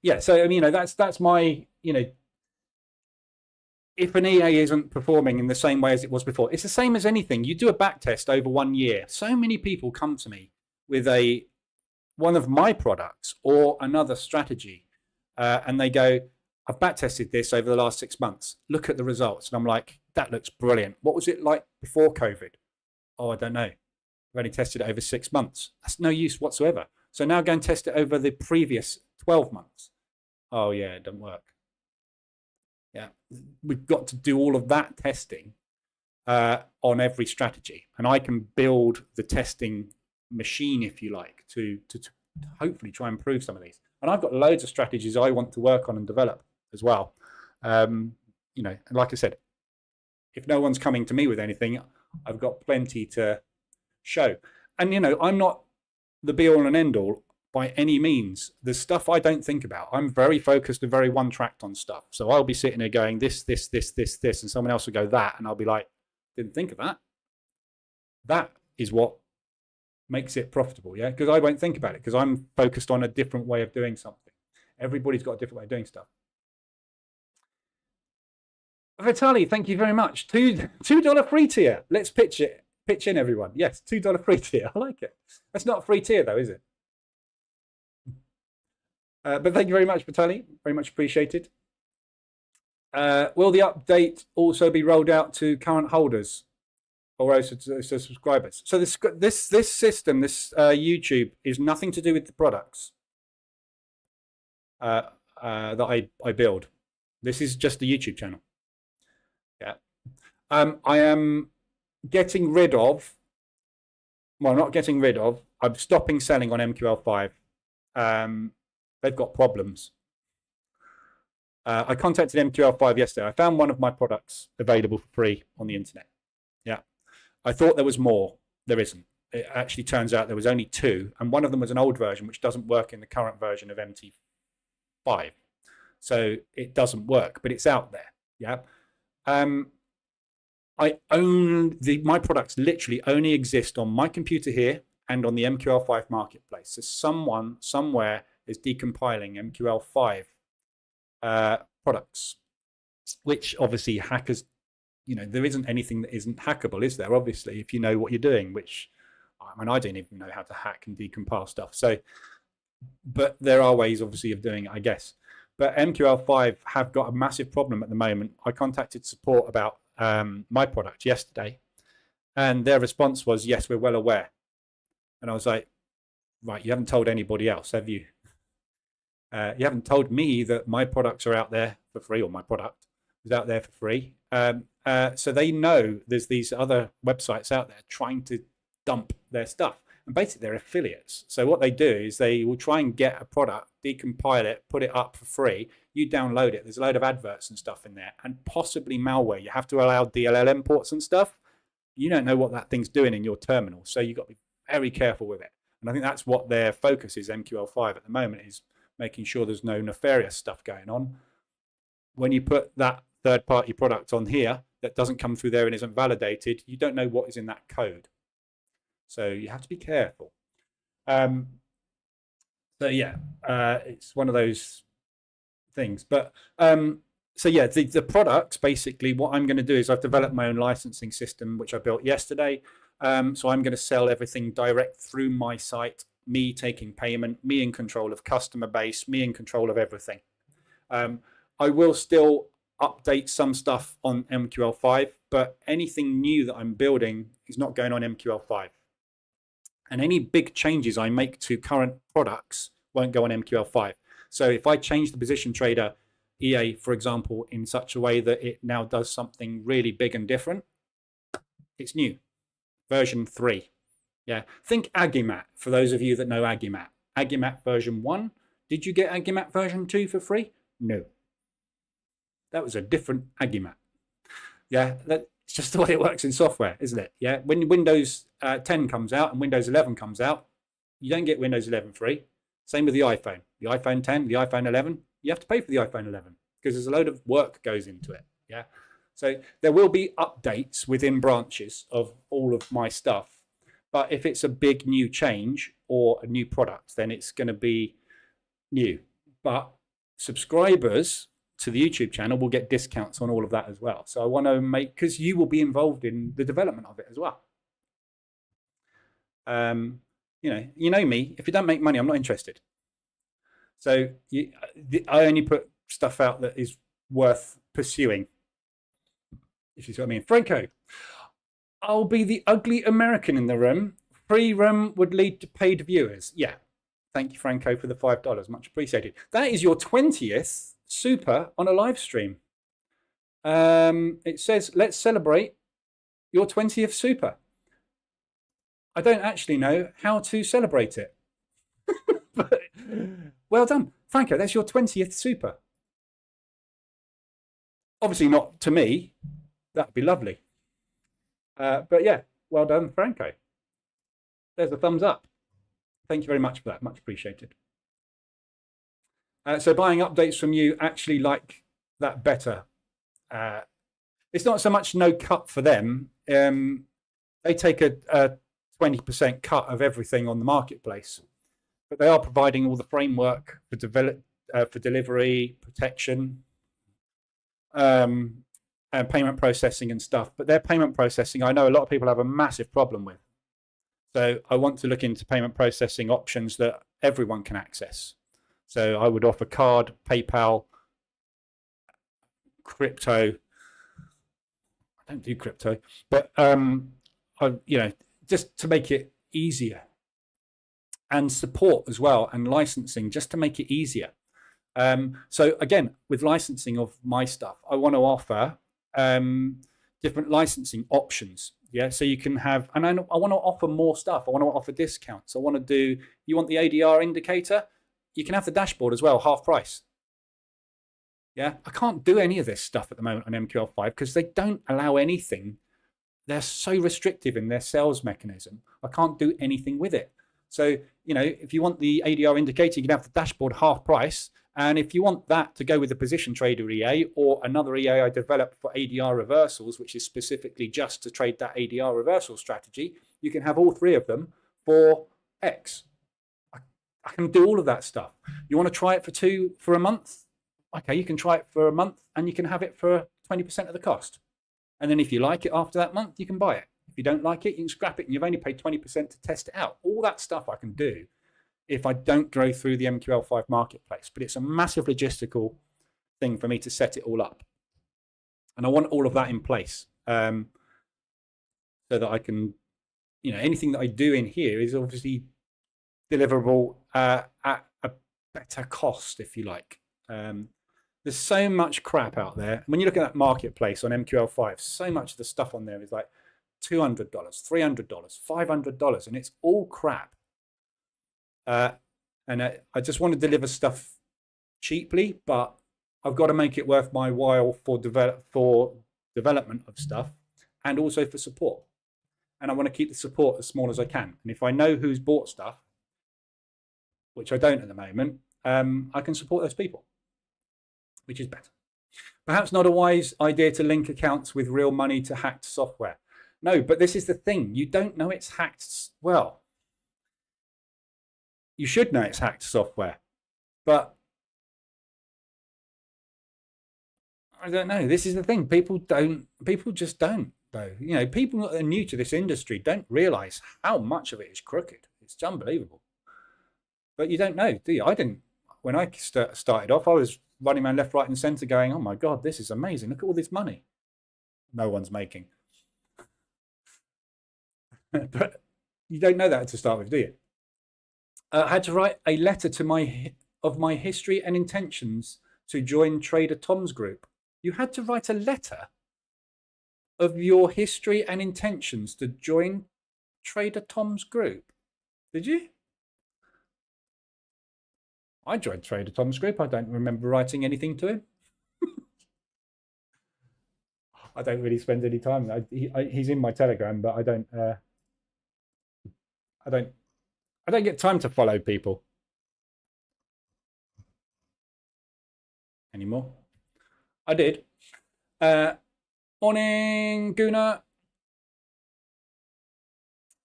Yeah. So I mean, that's my, if an EA isn't performing in the same way as it was before, it's the same as anything. You do a back test over 1 year. So many people come to me with one of my products or another strategy, and they go, I've back tested this over the last 6 months. Look at the results. And I'm like, that looks brilliant. What was it like before COVID? Oh, I don't know. I've only tested it over 6 months. That's no use whatsoever. So now go and test it over the previous 12 months. Oh yeah, it doesn't work. Yeah, we've got to do all of that testing on every strategy. And I can build the testing machine, if you like, to hopefully try and improve some of these. And I've got loads of strategies I want to work on and develop as well. Like I said, if no one's coming to me with anything, I've got plenty to show. And, I'm not the be all and end all by any means. There's stuff I don't think about. I'm very focused and very one-tracked on stuff. So I'll be sitting there going this, and someone else will go that, and I'll be like, didn't think of that. That is what makes it profitable, yeah? Because I won't think about it because I'm focused on a different way of doing something. Everybody's got a different way of doing stuff. Vitali, thank you very much. $2 free tier. Let's pitch in, everyone. Yes, $2 free tier. I like it. That's not a free tier, though, is it? But thank you very much, Vitali. Very much appreciated. Will the update also be rolled out to current holders or also to subscribers? So this system, this YouTube, is nothing to do with the products that I build. This is just the YouTube channel. Yeah. I am getting rid of, well, not getting rid of, I'm stopping selling on MQL5. They've got problems. I contacted MQL5 yesterday. I found one of my products available for free on the internet. Yeah. I thought there was more. There isn't. It actually turns out there was only 2, and one of them was an old version which doesn't work in the current version of MT5. So it doesn't work, but it's out there. Yeah. My products literally only exist on my computer here and on the MQL5 marketplace. So someone somewhere is decompiling MQL5 products, which obviously hackers, there isn't anything that isn't hackable, is there? Obviously, if you know what you're doing, which, I don't even know how to hack and decompile stuff. So, but there are ways, obviously, of doing it, I guess. But MQL5 have got a massive problem at the moment. I contacted support about my product yesterday, and their response was, yes, we're well aware. And I was like, right, you haven't told anybody else, have you? You haven't told me that my products are out there for free, or my product is out there for free. So they know there's these other websites out there trying to dump their stuff. And basically, they're affiliates. So what they do is they will try and get a product, decompile it, put it up for free. You download it. There's a load of adverts and stuff in there, and possibly malware. You have to allow DLL imports and stuff. You don't know what that thing's doing in your terminal. So you've got to be very careful with it. And I think that's what their focus is, MQL5 at the moment, is making sure there's no nefarious stuff going on. When you put that third-party product on here that doesn't come through there and isn't validated, you don't know what is in that code. So you have to be careful. So yeah, it's one of those things. But so yeah, the products, basically what I'm going to do is I've developed my own licensing system, which I built yesterday. So I'm going to sell everything direct through my site, me taking payment, me in control of customer base, me in control of everything. I will still update some stuff on MQL5, but anything new that I'm building is not going on MQL5. And any big changes I make to current products won't go on MQL5. So if I change the position trader EA, for example, in such a way that it now does something really big and different, it's new. Version 3. Yeah, think Agimat, for those of you that know Agimat. Agimat version 1. Did you get Agimat version 2 for free? No. That was a different Agimat. Yeah, that's just the way it works in software, isn't it? Yeah, when Windows 10 comes out and Windows 11 comes out, you don't get Windows 11 free. Same with the iPhone. The iPhone 10, the iPhone 11, you have to pay for the iPhone 11 because there's a load of work goes into it. Yeah. So there will be updates within branches of all of my stuff. But if it's a big new change or a new product, then it's going to be new. But subscribers to the YouTube channel will get discounts on all of that as well. So I want to make, because you will be involved in the development of it as well. You know me, if you don't make money, I'm not interested. So I only put stuff out that is worth pursuing. If you see what I mean. Franco, I'll be the ugly American in the room. Free room would lead to paid viewers. Yeah. Thank you, Franco, for the $5. Much appreciated. That is your 20th super on a live stream. It says, let's celebrate your 20th super. I don't actually know how to celebrate it. But well done. Franco, that's your 20th super. Obviously not to me. That'd be lovely. But yeah, well done, Franco. There's a thumbs up. Thank you very much for that. Much appreciated. So buying updates from you, actually like that better. It's not so much no cut for them. They take a 20% cut of everything on the marketplace, but they are providing all the framework for delivery, protection, and payment processing and stuff. But their payment processing, I know a lot of people have a massive problem with. So I want to look into payment processing options that everyone can access. So I would offer card, PayPal, crypto. I don't do crypto, but just to make it easier, and support as well, and licensing just to make it easier. So again, with licensing of my stuff, I want to offer different licensing options. Yeah, so you can have, and I want to offer more stuff. I want to offer discounts. I want to do, you want the ADR indicator? You can have the dashboard as well, half price. Yeah, I can't do any of this stuff at the moment on MQL5 because they don't allow anything. They're so restrictive in their sales mechanism. I can't do anything with it. So, if you want the ADR indicator, you can have the dashboard half price. And if you want that to go with the position trader EA or another EA I developed for ADR reversals, which is specifically just to trade that ADR reversal strategy, you can have all three of them for X. I can do all of that stuff. You want to try it for a month? Okay, you can try it for a month and you can have it for 20% of the cost. And then if you like it after that month, you can buy it. If you don't like it, you can scrap it and you've only paid 20% to test it out. All that stuff I can do if I don't go through the MQL5 marketplace. But it's a massive logistical thing for me to set it all up. And I want all of that in place so that I can, anything that I do in here is obviously deliverable at a better cost, if you like. There's so much crap out there. When you look at that marketplace on MQL5, so much of the stuff on there is like $200, $300, $500, and it's all crap. And I just want to deliver stuff cheaply, but I've got to make it worth my while for development of stuff and also for support. And I want to keep the support as small as I can. And if I know who's bought stuff, which I don't at the moment, I can support those people, which is better. Perhaps not a wise idea to link accounts with real money to hacked software. No, but this is the thing. You don't know it's hacked. Well, you should know it's hacked software, but I don't know. This is the thing. People just don't, though. You know, people that are new to this industry don't realize how much of it is crooked. It's unbelievable. But you don't know, do you? I didn't. When I started off, I was running around left, right, and center going, oh my God, this is amazing. Look at all this money no one's making. But you don't know that to start with, do you? I had to write a letter to my history and intentions to join Trader Tom's group. You had to write a letter of your history and intentions to join Trader Tom's group. Did you? I joined Trader Tom's group. I don't remember writing anything to him. I don't really spend any time. He's in my Telegram, but I don't get time to follow people anymore. I did. Morning, Guna.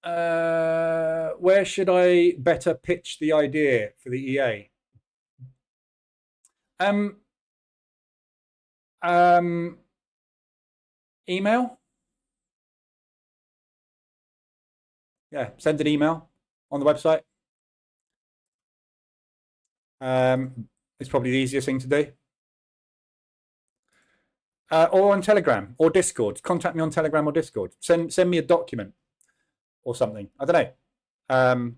Where should I better pitch the idea for the EA? Email. Yeah, send an email on the website. It's probably the easiest thing to do. Or on Telegram or Discord. Contact me on Telegram or Discord. Send me a document or something. I don't know.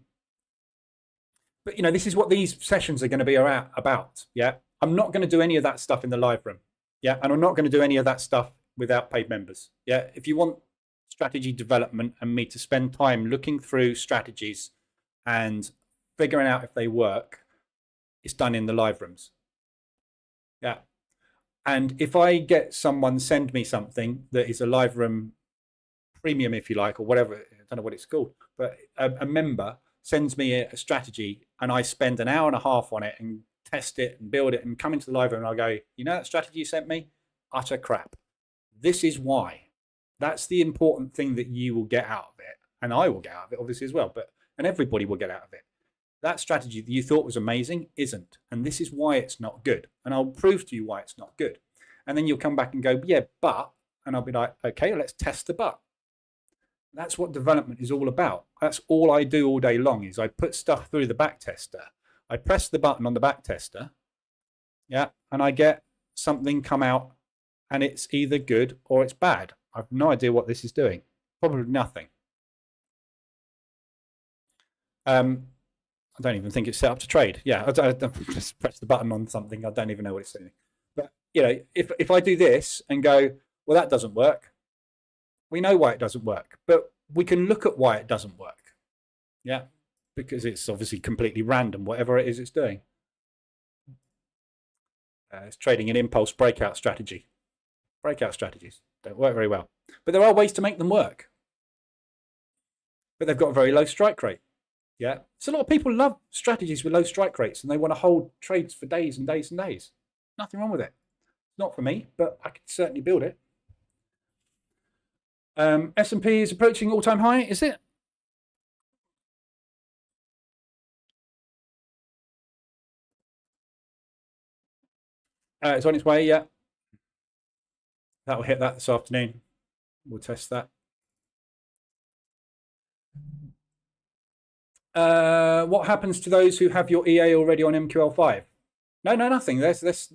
But you know, this is what these sessions are going to be about. Yeah, I'm not going to do any of that stuff in the live room. Yeah, and I'm not going to do any of that stuff without paid members. Yeah, if you want strategy development and me to spend time looking through strategies and figuring out if they work, it's done in the live rooms. Yeah. And if I get someone send me something that is a live room premium, if you like, or whatever, I don't know what it's called, but a member sends me a strategy and I spend an hour and a half on it and test it and build it and come into the live room and I'll go, you know that strategy you sent me? Utter crap. This is why. That's the important thing that you will get out of it. And I will get out of it, obviously, as well. And everybody will get out of it. That strategy that you thought was amazing isn't. And this is why it's not good. And I'll prove to you why it's not good. And then you'll come back and go, yeah, but. And I'll be like, okay, let's test the but. That's what development is all about. That's all I do all day long is I put stuff through the backtester. I press the button on the backtester. Yeah. And I get something come out and it's either good or it's bad. I've no idea what this is doing. Probably nothing. I don't even think it's set up to trade. Yeah, I just press the button on something. I don't even know what it's doing. But you know, if I do this and go, well, that doesn't work. We know why it doesn't work, but we can look at why it doesn't work. Yeah, because it's obviously completely random, whatever it is it's doing. It's trading an impulse breakout strategy. Breakout strategies don't work very well, but there are ways to make them work. But they've got a very low strike rate. Yeah, so a lot of people love strategies with low strike rates and they want to hold trades for days and days and days. Nothing wrong with it. Not for me, but I could certainly build it. S&P is approaching all-time high, is it? It's on its way, yeah. That will hit that this afternoon. We'll test that. What happens to those who have your EA already on MQL5? No, nothing. There's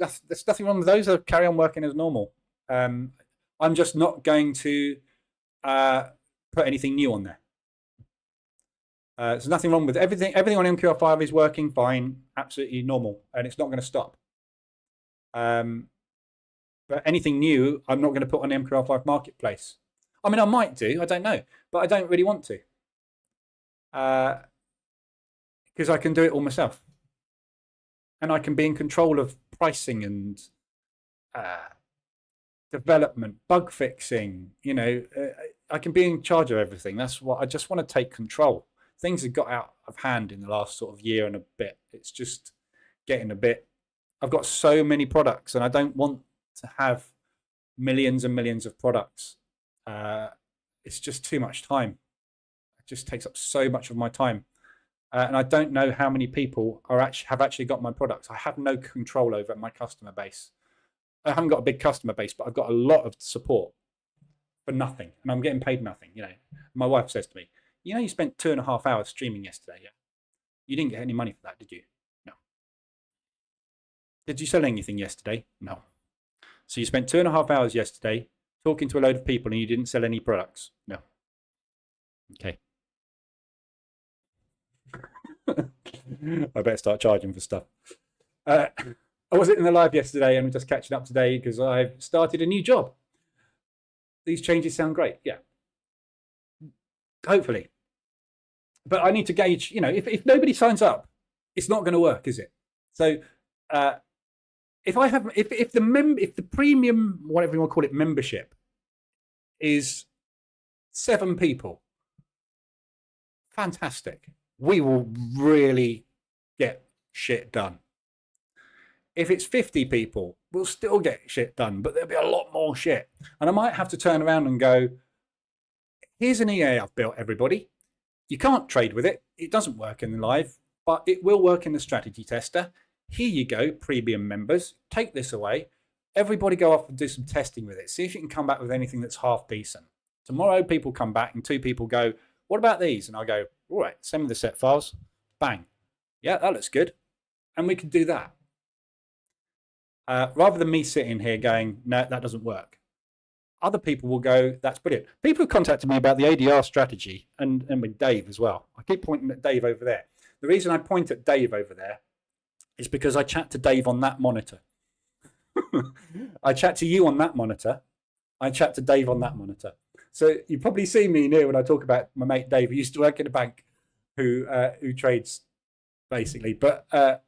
nothing wrong with those. They'll carry on working as normal. I'm just not going to put anything new on there. There's nothing wrong with everything. Everything on MQL5 is working fine, absolutely normal, and it's not going to stop. But anything new, I'm not going to put on MQL5 Marketplace. I mean, I might do. I don't know, but I don't really want to. Because I can do it all myself. And I can be in control of pricing and development, bug fixing, you know, I can be in charge of everything. That's what I just want to take control. things have got out of hand in the last sort of year and a bit. It's just getting a bit. I've got so many products, and I don't want to have millions and millions of products. It's just too much time. It just takes up so much of my time. And I don't know how many people have actually got my products. I have no control over my customer base. I haven't got a big customer base, but I've got a lot of support for nothing, and I'm getting paid nothing. My wife says to me, you spent 2.5 hours streaming yesterday. Yeah, you didn't get any money for that, did you? No. Did you sell anything yesterday? No. So you spent 2.5 hours yesterday talking to a load of people, and you didn't sell any products? No. Okay. I better start charging for stuff. I wasn't in the live yesterday, and I'm just catching up today because I've started a new job. These changes sound great. Yeah. Hopefully. But I need to gauge, if nobody signs up, it's not going to work, is it? So if the premium, whatever you want to call it, membership is 7 people, fantastic. We will really get shit done. If it's 50 people, we'll still get shit done, but there'll be a lot more shit. And I might have to turn around and go, here's an EA I've built, everybody. You can't trade with it. It doesn't work in the live, but it will work in the strategy tester. Here you go, premium members. Take this away. Everybody go off and do some testing with it. See if you can come back with anything that's half decent. Tomorrow, people come back and 2 people go, what about these? And I go, all right, send me the set files. Bang. Yeah, that looks good. And we can do that. Rather than me sitting here going, no, that doesn't work. Other people will go, that's brilliant. People have contacted me about the ADR strategy and with Dave as well. I keep pointing at Dave over there. The reason I point at Dave over there is because I chat to Dave on that monitor. I chat to you on that monitor. I chat to Dave on that monitor. So you probably see me in here when I talk about my mate Dave, who used to work in a bank, who trades basically. But I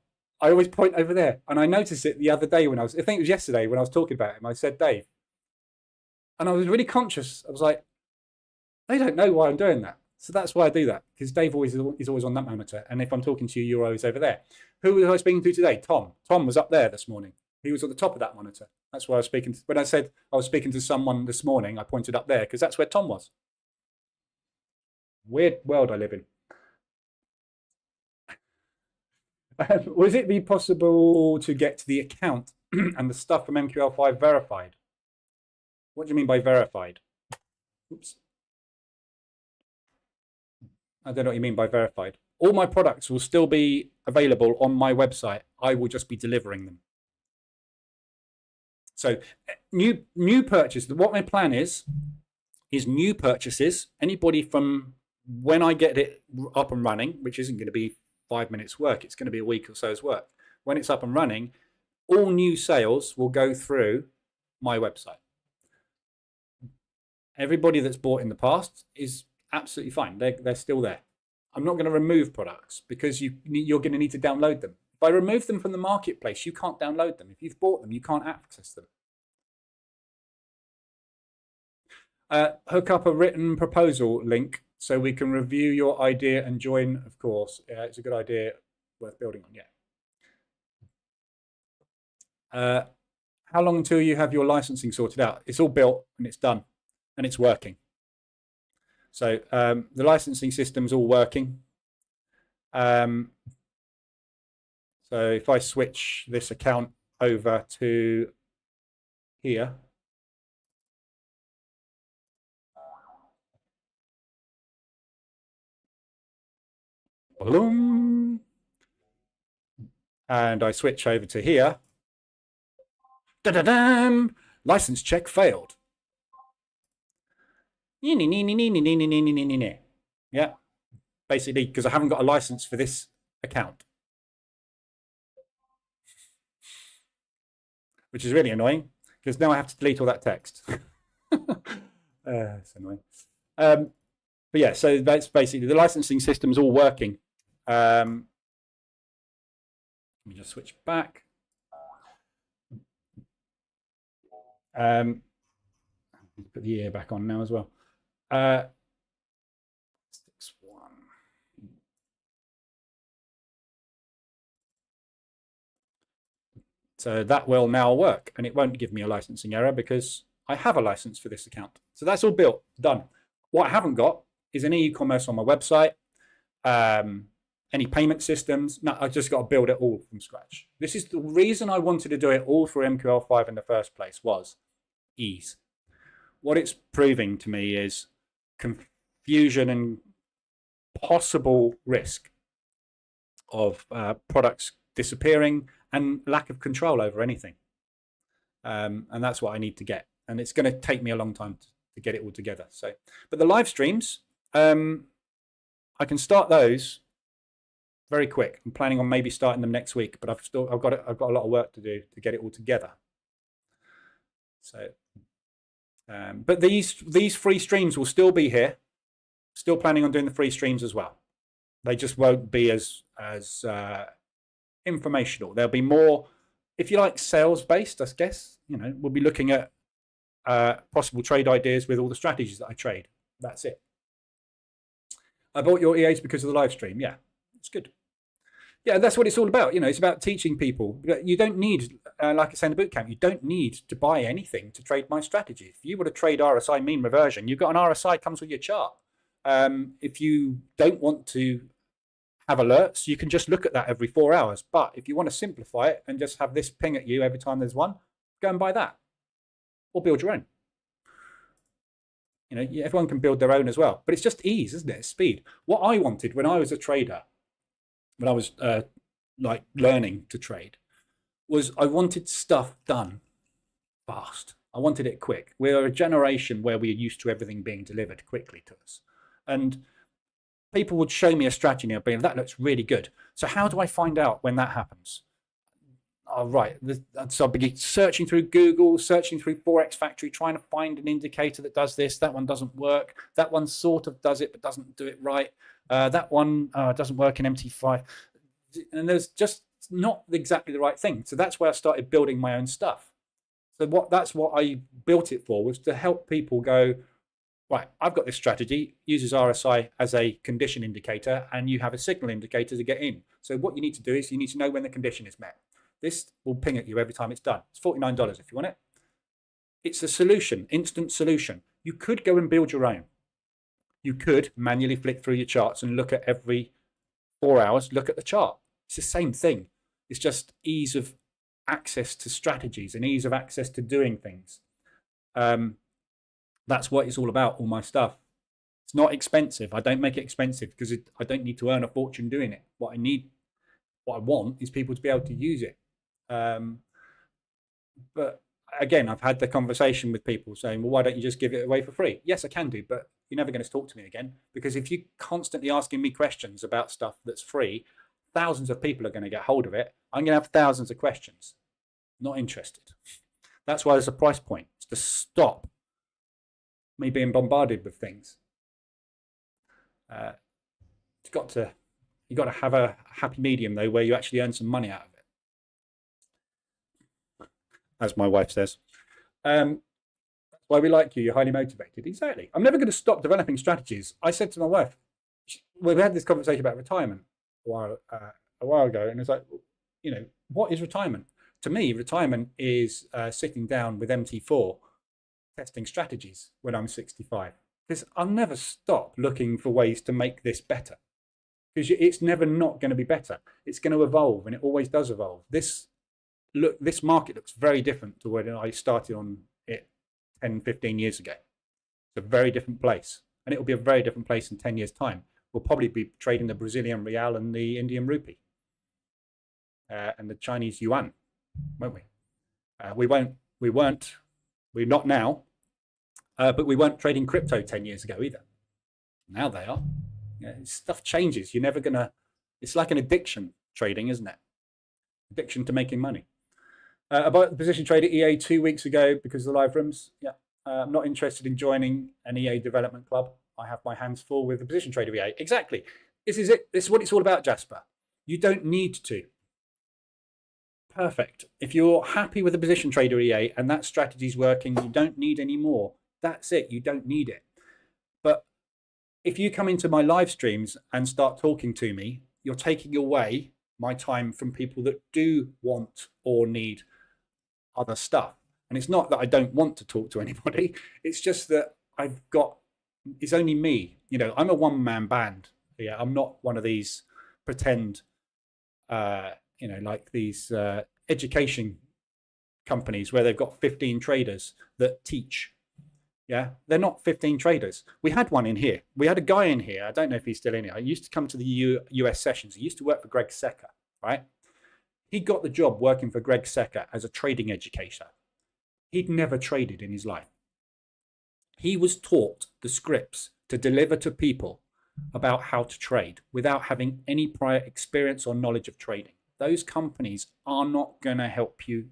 always point over there. And I noticed it the other day I think it was yesterday when I was talking about him. I said, Dave. And I was really conscious. I was like, they don't know why I'm doing that. So that's why I do that, because Dave is always on that monitor. And if I'm talking to you, you're always over there. Who was I speaking to today? Tom. Tom was up there this morning. He was at the top of that monitor. That's why I was speaking to, when I said I was speaking to someone this morning, I pointed up there because that's where Tom was. Weird world I live in. Would it be possible to get to the account and the stuff from MQL5 verified? What do you mean by verified? Oops. I don't know what you mean by verified. All my products will still be available on my website. I will just be delivering them. So new purchase, what my plan is new purchases. Anybody from when I get it up and running, which isn't going to be 5 minutes work, it's going to be a week or so's work. When it's up and running, all new sales will go through my website. Everybody that's bought in the past is absolutely fine. They're still there. I'm not going to remove products because you're going to need to download them. If I remove them from the marketplace, you can't download them. If you've bought them, you can't access them. Hook up a written proposal link so we can review your idea and join, of course. Yeah, it's a good idea, worth building on, yeah. How long until you have your licensing sorted out? It's all built and it's done and it's working. So the licensing system's all working. So if I switch this account over to here, boom, and I switch over to here, da-da-dam, license check failed. Yeah, basically because I haven't got a license for this account, which is really annoying because now I have to delete all that text. It's annoying. But yeah, so that's basically the licensing system's all working. Let me just switch back. Put the ear back on now as well. 6-1. So that will now work, and it won't give me a licensing error because I have a license for this account. So that's all built, done. What I haven't got is any e-commerce on my website, any payment systems. No, I just got to build it all from scratch. This is the reason I wanted to do it all for MQL5 in the first place, was ease. What it's proving to me is confusion and possible risk of products disappearing and lack of control over anything. And that's what I need to get. And it's going to take me a long time to get it all together. So, but the live streams, I can start those very quick. I'm planning on maybe starting them next week, but I've got a lot of work to do to get it all together. So, but these free streams will still be here. Still planning on doing the free streams as well. They just won't be as informational. They'll be more, if you like, sales based, I guess. You know, we'll be looking at possible trade ideas with all the strategies that I trade. That's it. I bought your EAs because of the live stream. Yeah, it's good. Yeah, that's what it's all about. You know, it's about teaching people. You don't need, like I said in the bootcamp, you don't need to buy anything to trade my strategy. If you want to trade RSI mean reversion, you've got an RSI comes with your chart. If you don't want to have alerts, you can just look at that every 4 hours. But if you want to simplify it and just have this ping at you every time there's one, go and buy that or build your own. You know, everyone can build their own as well, but it's just ease, isn't it? Speed. What I wanted when I was a trader, when I was like learning to trade, was I wanted stuff done fast. I wanted it quick. We're a generation where we're used to everything being delivered quickly to us. And people would show me a strategy and being, that looks really good. So how do I find out when that happens? Oh, right. So I began searching through Google, searching through Forex Factory, trying to find an indicator that does this. That one doesn't work. That one sort of does it, but doesn't do it right. That one doesn't work in MT5. And there's just not exactly the right thing. So that's where I started building my own stuff. So that's what I built it for, was to help people go, right, I've got this strategy, uses RSI as a condition indicator, and you have a signal indicator to get in. So what you need to do is you need to know when the condition is met. This will ping at you every time it's done. It's $49 if you want it. It's a solution, instant solution. You could go and build your own. You could manually flick through your charts and look at every 4 hours, look at the chart. It's the same thing. It's just ease of access to strategies and ease of access to doing things. That's what it's all about, all my stuff. It's not expensive. I don't make it expensive because I don't need to earn a fortune doing it. What I want is people to be able to use it. But again, I've had the conversation with people saying, well, why don't you just give it away for free? Yes, I can do, but you're never going to talk to me again, because if you're constantly asking me questions about stuff that's free, thousands of people are going to get hold of it. I'm going to have thousands of questions. Not interested. That's why there's a price point. It's to stop me being bombarded with things. You've got to have a happy medium though, where you actually earn some money out of it, as my wife says. That's why we like you. You're highly motivated. Exactly. I'm never going to stop developing strategies. I said to my wife, we had this conversation about retirement a while ago, and it's like, you know, what is retirement? To me, retirement is sitting down with MT4, testing strategies when I'm 65, because I'll never stop looking for ways to make this better, because it's never not going to be better. It's going to evolve, and it always does evolve. This market looks very different to when I started on it 10, 15 years ago. It's a very different place, and it will be a very different place in 10 years' time. We'll probably be trading the Brazilian real and the Indian rupee and the Chinese yuan, won't we? We're not now, but we weren't trading crypto 10 years ago either. Now they are. Yeah, stuff changes. You're never gonna. It's like an addiction, trading, isn't it? Addiction to making money. I bought the position trader EA 2 weeks ago because of the live rooms. Yeah, I'm not interested in joining an EA development club. I have my hands full with the position trader EA. Exactly. This is it. This is what it's all about, Jasper. You don't need to. Perfect. If you're happy with the position trader EA and that strategy's working, you don't need any more. That's it. You don't need it. But if you come into my live streams and start talking to me, you're taking away my time from people that do want or need other stuff. And it's not that I don't want to talk to anybody. It's just that it's only me. You know, I'm a one-man band. Yeah, I'm not one of these pretend, like these education companies where they've got 15 traders that teach. Yeah, they're not 15 traders. We had one in here. We had a guy in here. I don't know if he's still in here. He used to come to the US sessions. He used to work for Greg Secker, right? He got the job working for Greg Secker as a trading educator. He'd never traded in his life. He was taught the scripts to deliver to people about how to trade without having any prior experience or knowledge of trading. Those companies are not going to help you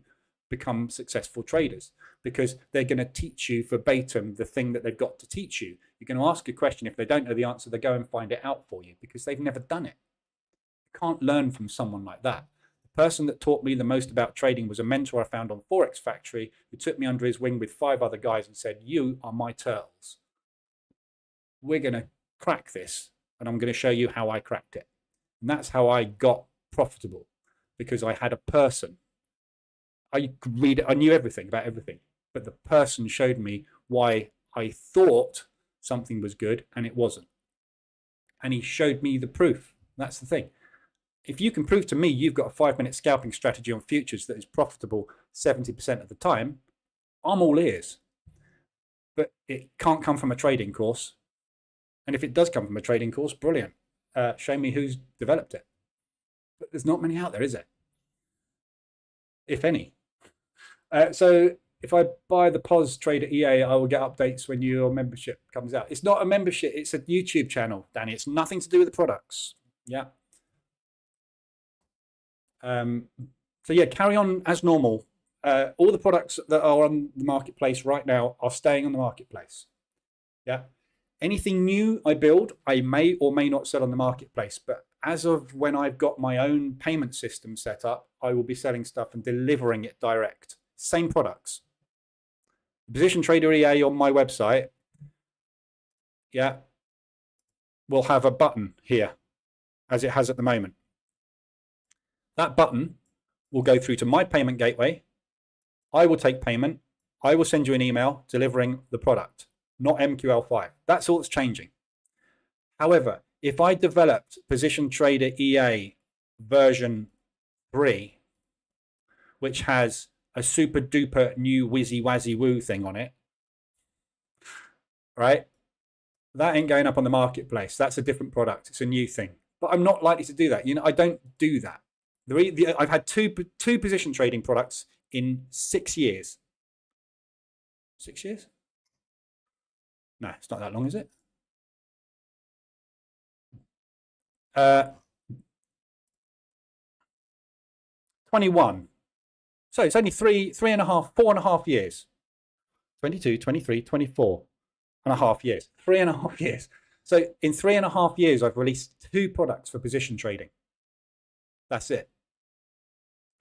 become successful traders because they're going to teach you verbatim the thing that they've got to teach you. You're going to ask a question. If they don't know the answer, they go and find it out for you because they've never done it. You can't learn from someone like that. The person that taught me the most about trading was a mentor I found on Forex Factory who took me under his wing with 5 other guys and said, "You are my turtles. We're going to crack this and I'm going to show you how I cracked it." And that's how I got profitable, because I had a person. I could read it. I knew everything about everything, but the person showed me why I thought something was good and it wasn't. And he showed me the proof. That's the thing. If you can prove to me you've got a 5-minute scalping strategy on futures that is profitable 70% of the time, I'm all ears. But it can't come from a trading course. And if it does come from a trading course, brilliant. Show me who's developed it. But there's not many out there, is there? If any. So if I buy the POS Trader EA, I will get updates when your membership comes out. It's not a membership. It's a YouTube channel, Danny. It's nothing to do with the products. Yeah. So yeah, carry on as normal. All the products that are on the marketplace right now are staying on the marketplace. Yeah. Anything new I build, I may or may not sell on the marketplace. But as of when I've got my own payment system set up, I will be selling stuff and delivering it direct. Same products. Position Trader EA on my website, yeah, will have a button here, as it has at the moment. That button will go through to my payment gateway. I will take payment. I will send you an email delivering the product, not MQL5. That's all that's changing. However, if I developed Position Trader EA version 3, which has a super duper new whizzy wazzy woo thing on it, right? That ain't going up on the marketplace. That's a different product. It's a new thing. But I'm not likely to do that. You know, I don't do that. I've had two position trading products in 6 years. 6 years? No, it's not that long, is it? 21. So it's only 4.5 years. 22, 23, 24.5 years. 3.5 years. So in 3.5 years, I've released 2 products for position trading. That's it.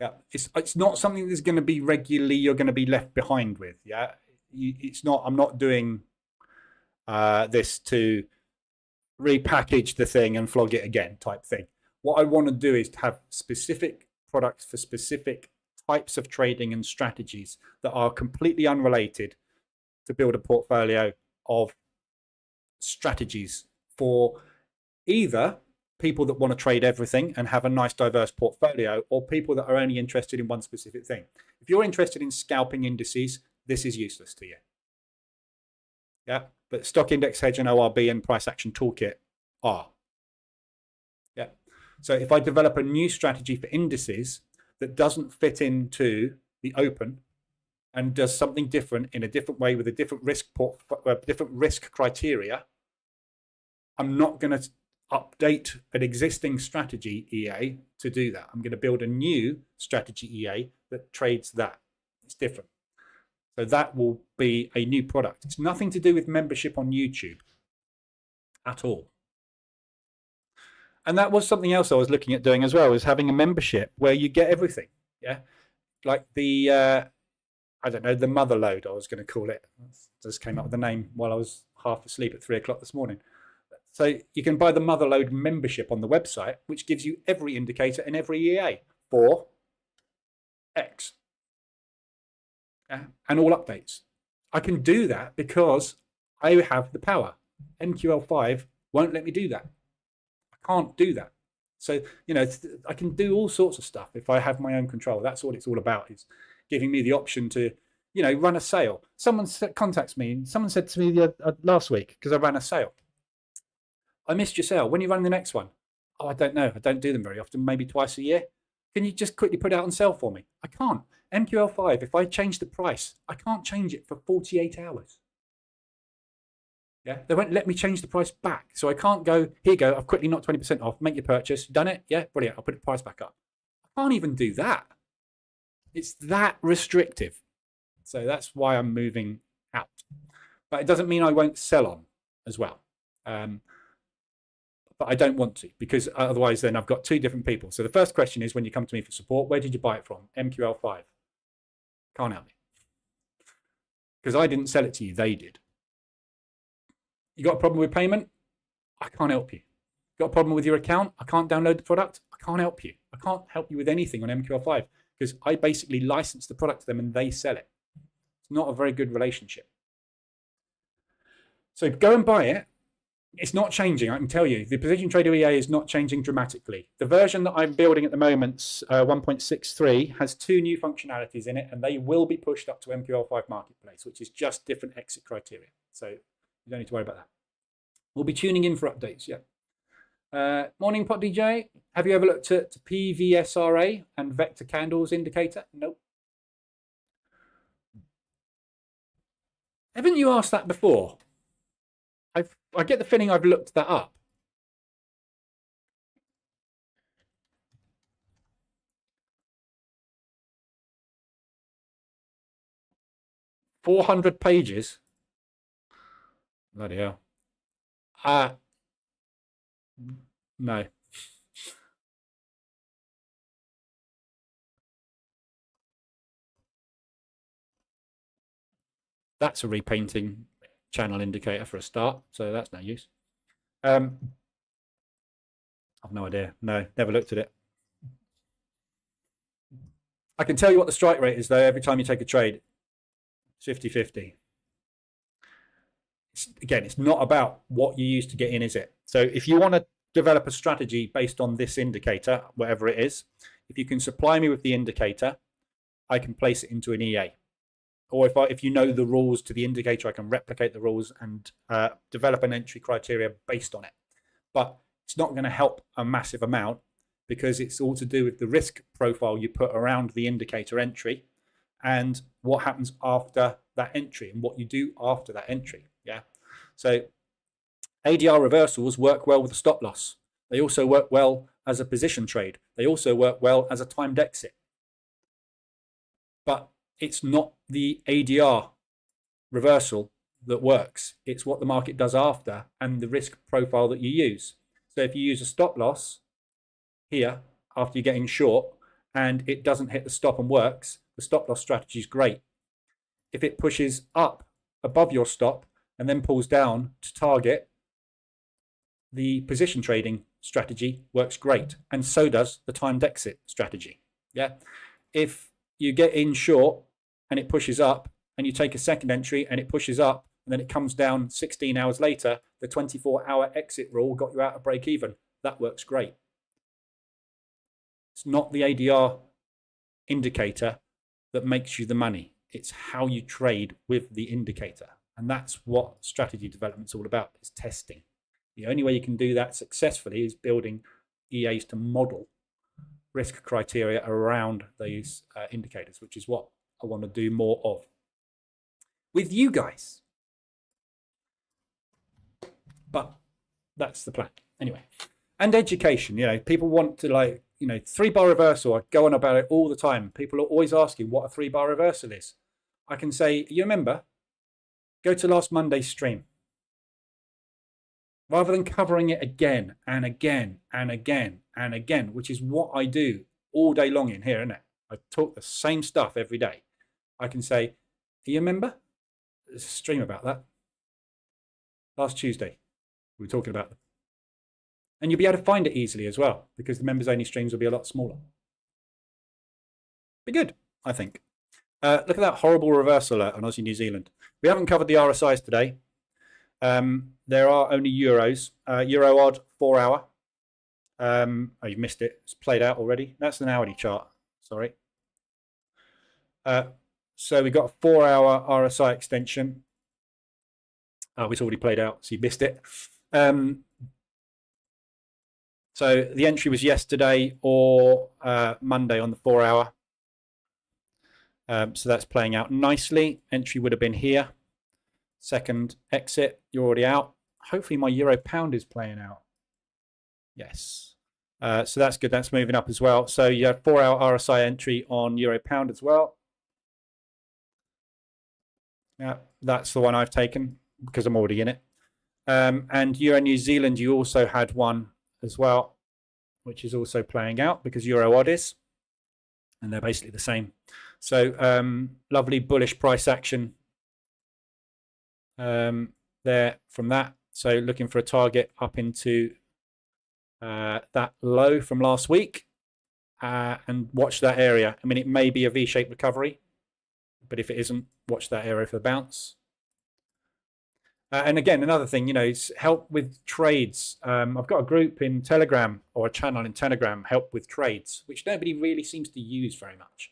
Yeah, it's not something that's going to be regularly you're going to be left behind with. Yeah, it's not. I'm not doing this to repackage the thing and flog it again type thing. What I want to do is to have specific products for specific types of trading and strategies that are completely unrelated to build a portfolio of strategies for either people that want to trade everything and have a nice diverse portfolio, or people that are only interested in one specific thing. If you're interested in scalping indices, this is useless to you. Yeah, but stock index hedge and ORB and price action toolkit are. Yeah. So if I develop a new strategy for indices that doesn't fit into the open and does something different in a different way with a different risk criteria, I'm not going to update an existing strategy EA to do that. I'm going to build a new strategy EA that trades that. It's different. So that will be a new product. It's nothing to do with membership on YouTube at all. And that was something else I was looking at doing as well, is having a membership where you get everything. Yeah. Like the, I don't know, the mother load, I was going to call it. Just came up with the name while I was half asleep at 3 o'clock this morning. So you can buy the Motherload membership on the website, which gives you every indicator in every EA for X. and all updates. I can do that because I have the power. MQL5 won't let me do that. I can't do that. So, I can do all sorts of stuff if I have my own control. That's what it's all about, is giving me the option to, run a sale. Someone contacts me. Someone said to me last week, because I ran a sale, I missed your sale. When are you running the next one? Oh, I don't know. I don't do them very often, maybe twice a year. Can you just quickly put it out on sale for me? I can't. MQL5, if I change the price, I can't change it for 48 hours. Yeah, they won't let me change the price back. So I can't go, here you go, I've quickly knocked 20% off, make your purchase. Done it? Yeah, brilliant. I'll put the price back up. I can't even do that. It's that restrictive. So that's why I'm moving out. But it doesn't mean I won't sell on as well. But I don't want to, because otherwise then I've got two different people. So the first question is, when you come to me for support, where did you buy it from? MQL5. Can't help me. Because I didn't sell it to you, they did. You got a problem with payment? I can't help you. Got a problem with your account? I can't download the product? I can't help you. I can't help you with anything on MQL5 because I basically license the product to them and they sell it. It's not a very good relationship. So go and buy it. It's not changing, I can tell you. The Position Trader EA is not changing dramatically. The version that I'm building at the moment, 1.63, has 2 new functionalities in it, and they will be pushed up to MQL5 Marketplace, which is just different exit criteria. So you don't need to worry about that. We'll be tuning in for updates, yeah. Morning, Pot DJ. Have you ever looked at PVSRA and Vector Candles Indicator? Nope. Haven't you asked that before? I get the feeling I've looked that up. $400 pages. Bloody hell. No. That's a repainting channel indicator for a start, so that's no use. I've no idea. No, never looked at it. I can tell you what the strike rate is, though, every time you take a trade. 50-50. Again, it's not about what you use to get in, is it? So if you want to develop a strategy based on this indicator, whatever it is, if you can supply me with the indicator, I can place it into an EA. Or if you know the rules to the indicator, I can replicate the rules and develop an entry criteria based on it. But it's not going to help a massive amount because it's all to do with the risk profile you put around the indicator entry and what happens after that entry and what you do after that entry. Yeah. So ADR reversals work well with a stop loss. They also work well as a position trade. They also work well as a timed exit. But it's not the ADR reversal that works. It's what the market does after and the risk profile that you use. So if you use a stop loss here after you're getting short and it doesn't hit the stop and works, the stop loss strategy is great. If it pushes up above your stop and then pulls down to target, the position trading strategy works great. And so does the timed exit strategy. Yeah. If you get in short and it pushes up and you take a second entry and it pushes up and then it comes down 16 hours later, the 24-hour exit rule got you out of break even. That works great. It's not the ADR indicator that makes you the money. It's how you trade with the indicator. And that's what strategy development is all about, is testing. The only way you can do that successfully is building EAs to model risk criteria around these indicators, which is what I want to do more of with you guys. But that's the plan anyway. And education, people want to 3-bar reversal. I go on about it all the time. People are always asking what a 3-bar reversal is. I can say, you remember, go to last Monday's stream. Rather than covering it again and again and again and again, which is what I do all day long in here, isn't it? I talk the same stuff every day. I can say, you remember? There's a stream about that. Last Tuesday, we were talking about them. And you'll be able to find it easily as well, because the members only streams will be a lot smaller. Be good, I think. Look at that horrible reverse alert on Aussie New Zealand. We haven't covered the RSIs today. There are only euros. Euro odd 4 hour. Oh, you missed it. It's played out already. That's an hourly chart. Sorry. So we got a 4 hour RSI extension. Oh, it's already played out, so you missed it. So the entry was yesterday or Monday on the 4 hour. So that's playing out nicely. Entry would have been here. Second exit, you're already out. Hopefully my euro pound is playing out. Yes. So that's good. That's moving up as well. So you have 4 hour RSI entry on euro pound as well. Yeah, that's the one I've taken because I'm already in it. And Euro New Zealand, you also had one as well, which is also playing out because Euro odd is, and they're basically the same. So lovely bullish price action there from that. So looking for a target up into that low from last week and watch that area. I mean, it may be a V-shaped recovery, but if it isn't, watch that area for the bounce. And again, another thing, is help with trades. I've got a group in Telegram or a channel in Telegram, help with trades, which nobody really seems to use very much.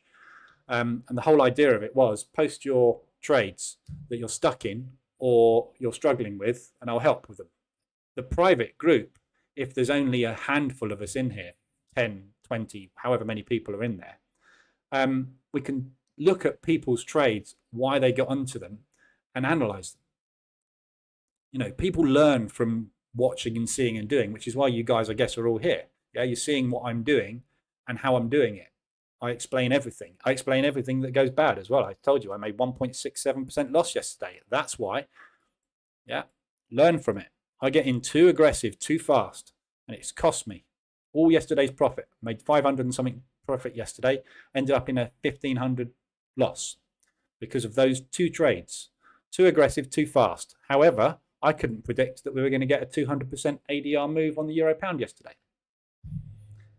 And the whole idea of it was post your trades that you're stuck in or you're struggling with, and I'll help with them. The private group, if there's only a handful of us in here, 10, 20, however many people are in there, we can look at people's trades, why they got onto them, and analyze them. People learn from watching and seeing and doing, which is why you guys, I guess, are all here. Yeah, you're seeing what I'm doing and how I'm doing it. I explain everything. I explain everything that goes bad as well. I told you I made 1.67% loss yesterday. That's why. Yeah, learn from it. I get in too aggressive, too fast, and it's cost me all yesterday's profit. Made 500 and something profit yesterday. Ended up in a 1,500 loss because of those two trades. Too aggressive, too fast. However, I couldn't predict that we were going to get a 200% ADR move on the euro pound yesterday.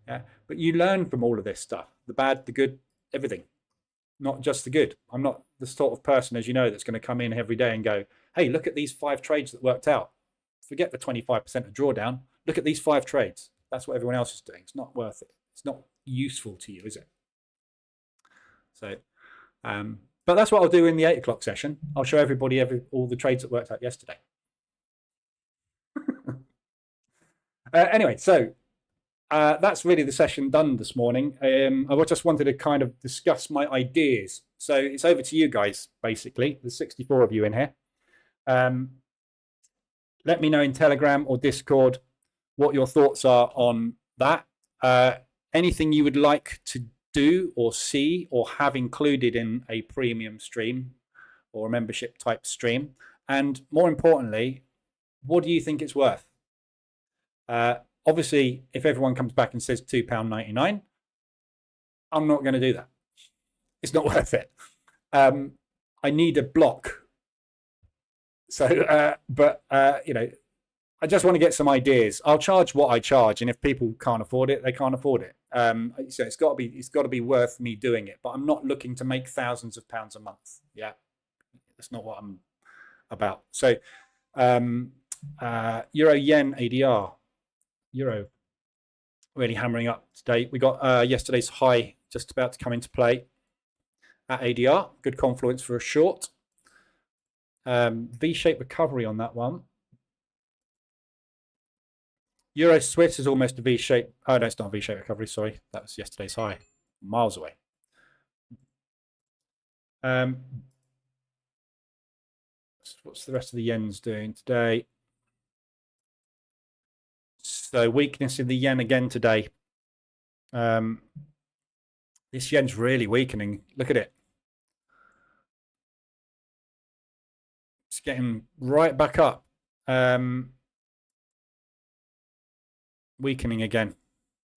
Yeah, but you learn from all of this stuff, the bad, the good, everything, not just the good. I'm not the sort of person, as you know, that's going to come in every day and go, hey, look at these 5 trades that worked out. Forget the 25% of drawdown. Look at these 5 trades. That's what everyone else is doing. It's not worth it. It's not useful to you, is it? So, but that's what I'll do in the 8 o'clock session. I'll show everybody all the trades that worked out yesterday. Anyway, so that's really the session done this morning. I just wanted to kind of discuss my ideas. So it's over to you guys, basically. There's 64 of you in here. Let me know in Telegram or Discord what your thoughts are on that. Anything you would like to do or see or have included in a premium stream or a membership type stream. And more importantly, what do you think it's worth? Obviously, if everyone comes back and says £2.99, I'm not going to do that. It's not worth it. I need a block. So, I just want to get some ideas. I'll charge what I charge, and if people can't afford it, they can't afford it. So it's got to be worth me doing it. But I'm not looking to make thousands of pounds a month. Yeah, that's not what I'm about. So, Euro Yen ADR. Euro really hammering up today. We got yesterday's high just about to come into play at ADR. Good confluence for a short. V-shaped recovery on that one. Euro Swiss is almost a V-shape. Oh, no, it's not a V-shaped recovery. Sorry, that was yesterday's high. Miles away. What's the rest of the yens doing today? So weakness in the yen again today. This yen's really weakening. Look at it. It's getting right back up. Weakening again.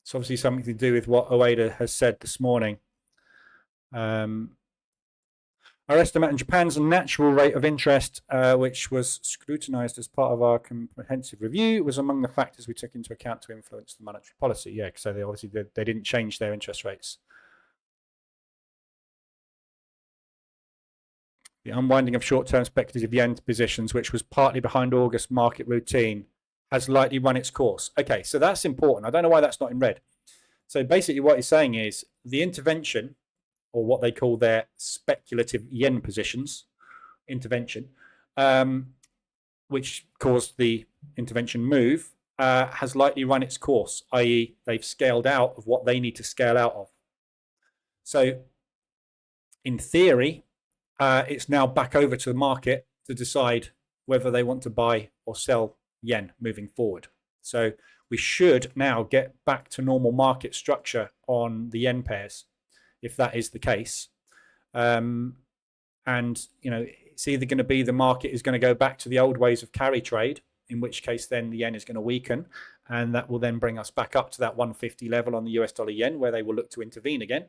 It's obviously something to do with what Oeda has said this morning. Our estimate in Japan's natural rate of interest, which was scrutinized as part of our comprehensive review, was among the factors we took into account to influence the monetary policy. Yeah, so they obviously they didn't change their interest rates. The unwinding of short-term speculative yen positions, which was partly behind August market routine, has likely run its course. Okay, so that's important. I don't know why that's not in red. So basically what he's saying is the intervention, or what they call their speculative yen positions, intervention, which caused the intervention move, has likely run its course, i.e. they've scaled out of what they need to scale out of. So in theory, it's now back over to the market to decide whether they want to buy or sell yen moving forward. So we should now get back to normal market structure on the yen pairs, if that is the case. And, you know, it's either going to be the market is going to go back to the old ways of carry trade, in which case then the yen is going to weaken, and that will then bring us back up to that 150 level on the US dollar yen, where they will look to intervene again,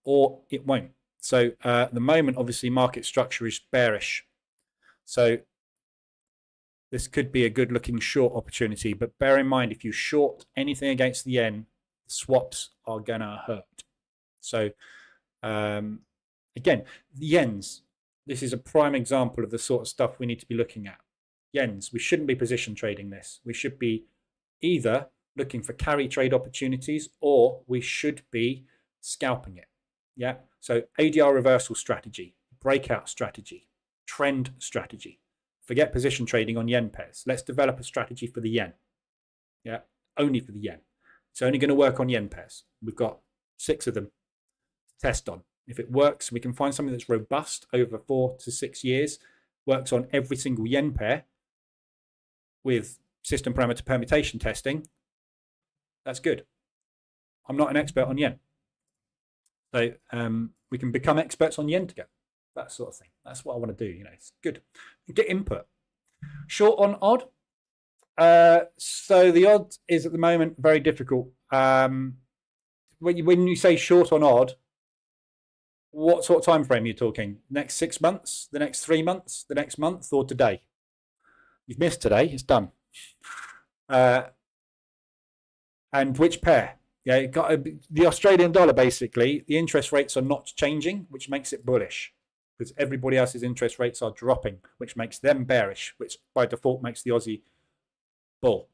or it won't. So at the moment, obviously, market structure is bearish. So this could be a good looking short opportunity, but bear in mind, if you short anything against the yen, swaps are gonna hurt. So again, the yens, this is a prime example of the sort of stuff we need to be looking at. Yens, we shouldn't be position trading this. We should be either looking for carry trade opportunities, or we should be scalping it. Yeah, so ADR reversal strategy, breakout strategy, trend strategy. Forget position trading on yen pairs. Let's develop a strategy for the yen. Yeah, only for the yen. It's only going to work on yen pairs. We've got 6 of them to test on. If it works, we can find something that's robust over 4 to 6 years, works on every single yen pair with system parameter permutation testing. That's good. I'm not an expert on yen. So we can become experts on yen together. That sort of thing. That's what I want to do. You know, it's good. Get input. Short on odd. So the odd is at the moment very difficult. When you say short on odd, what sort of time frame are you talking? Next 6 months? The next 3 months? The next month? Or today? You've missed today. It's done. And which pair? Yeah, the Australian dollar, basically, the interest rates are not changing, which makes it bullish, because everybody else's interest rates are dropping, which makes them bearish, which by default makes the Aussie bull.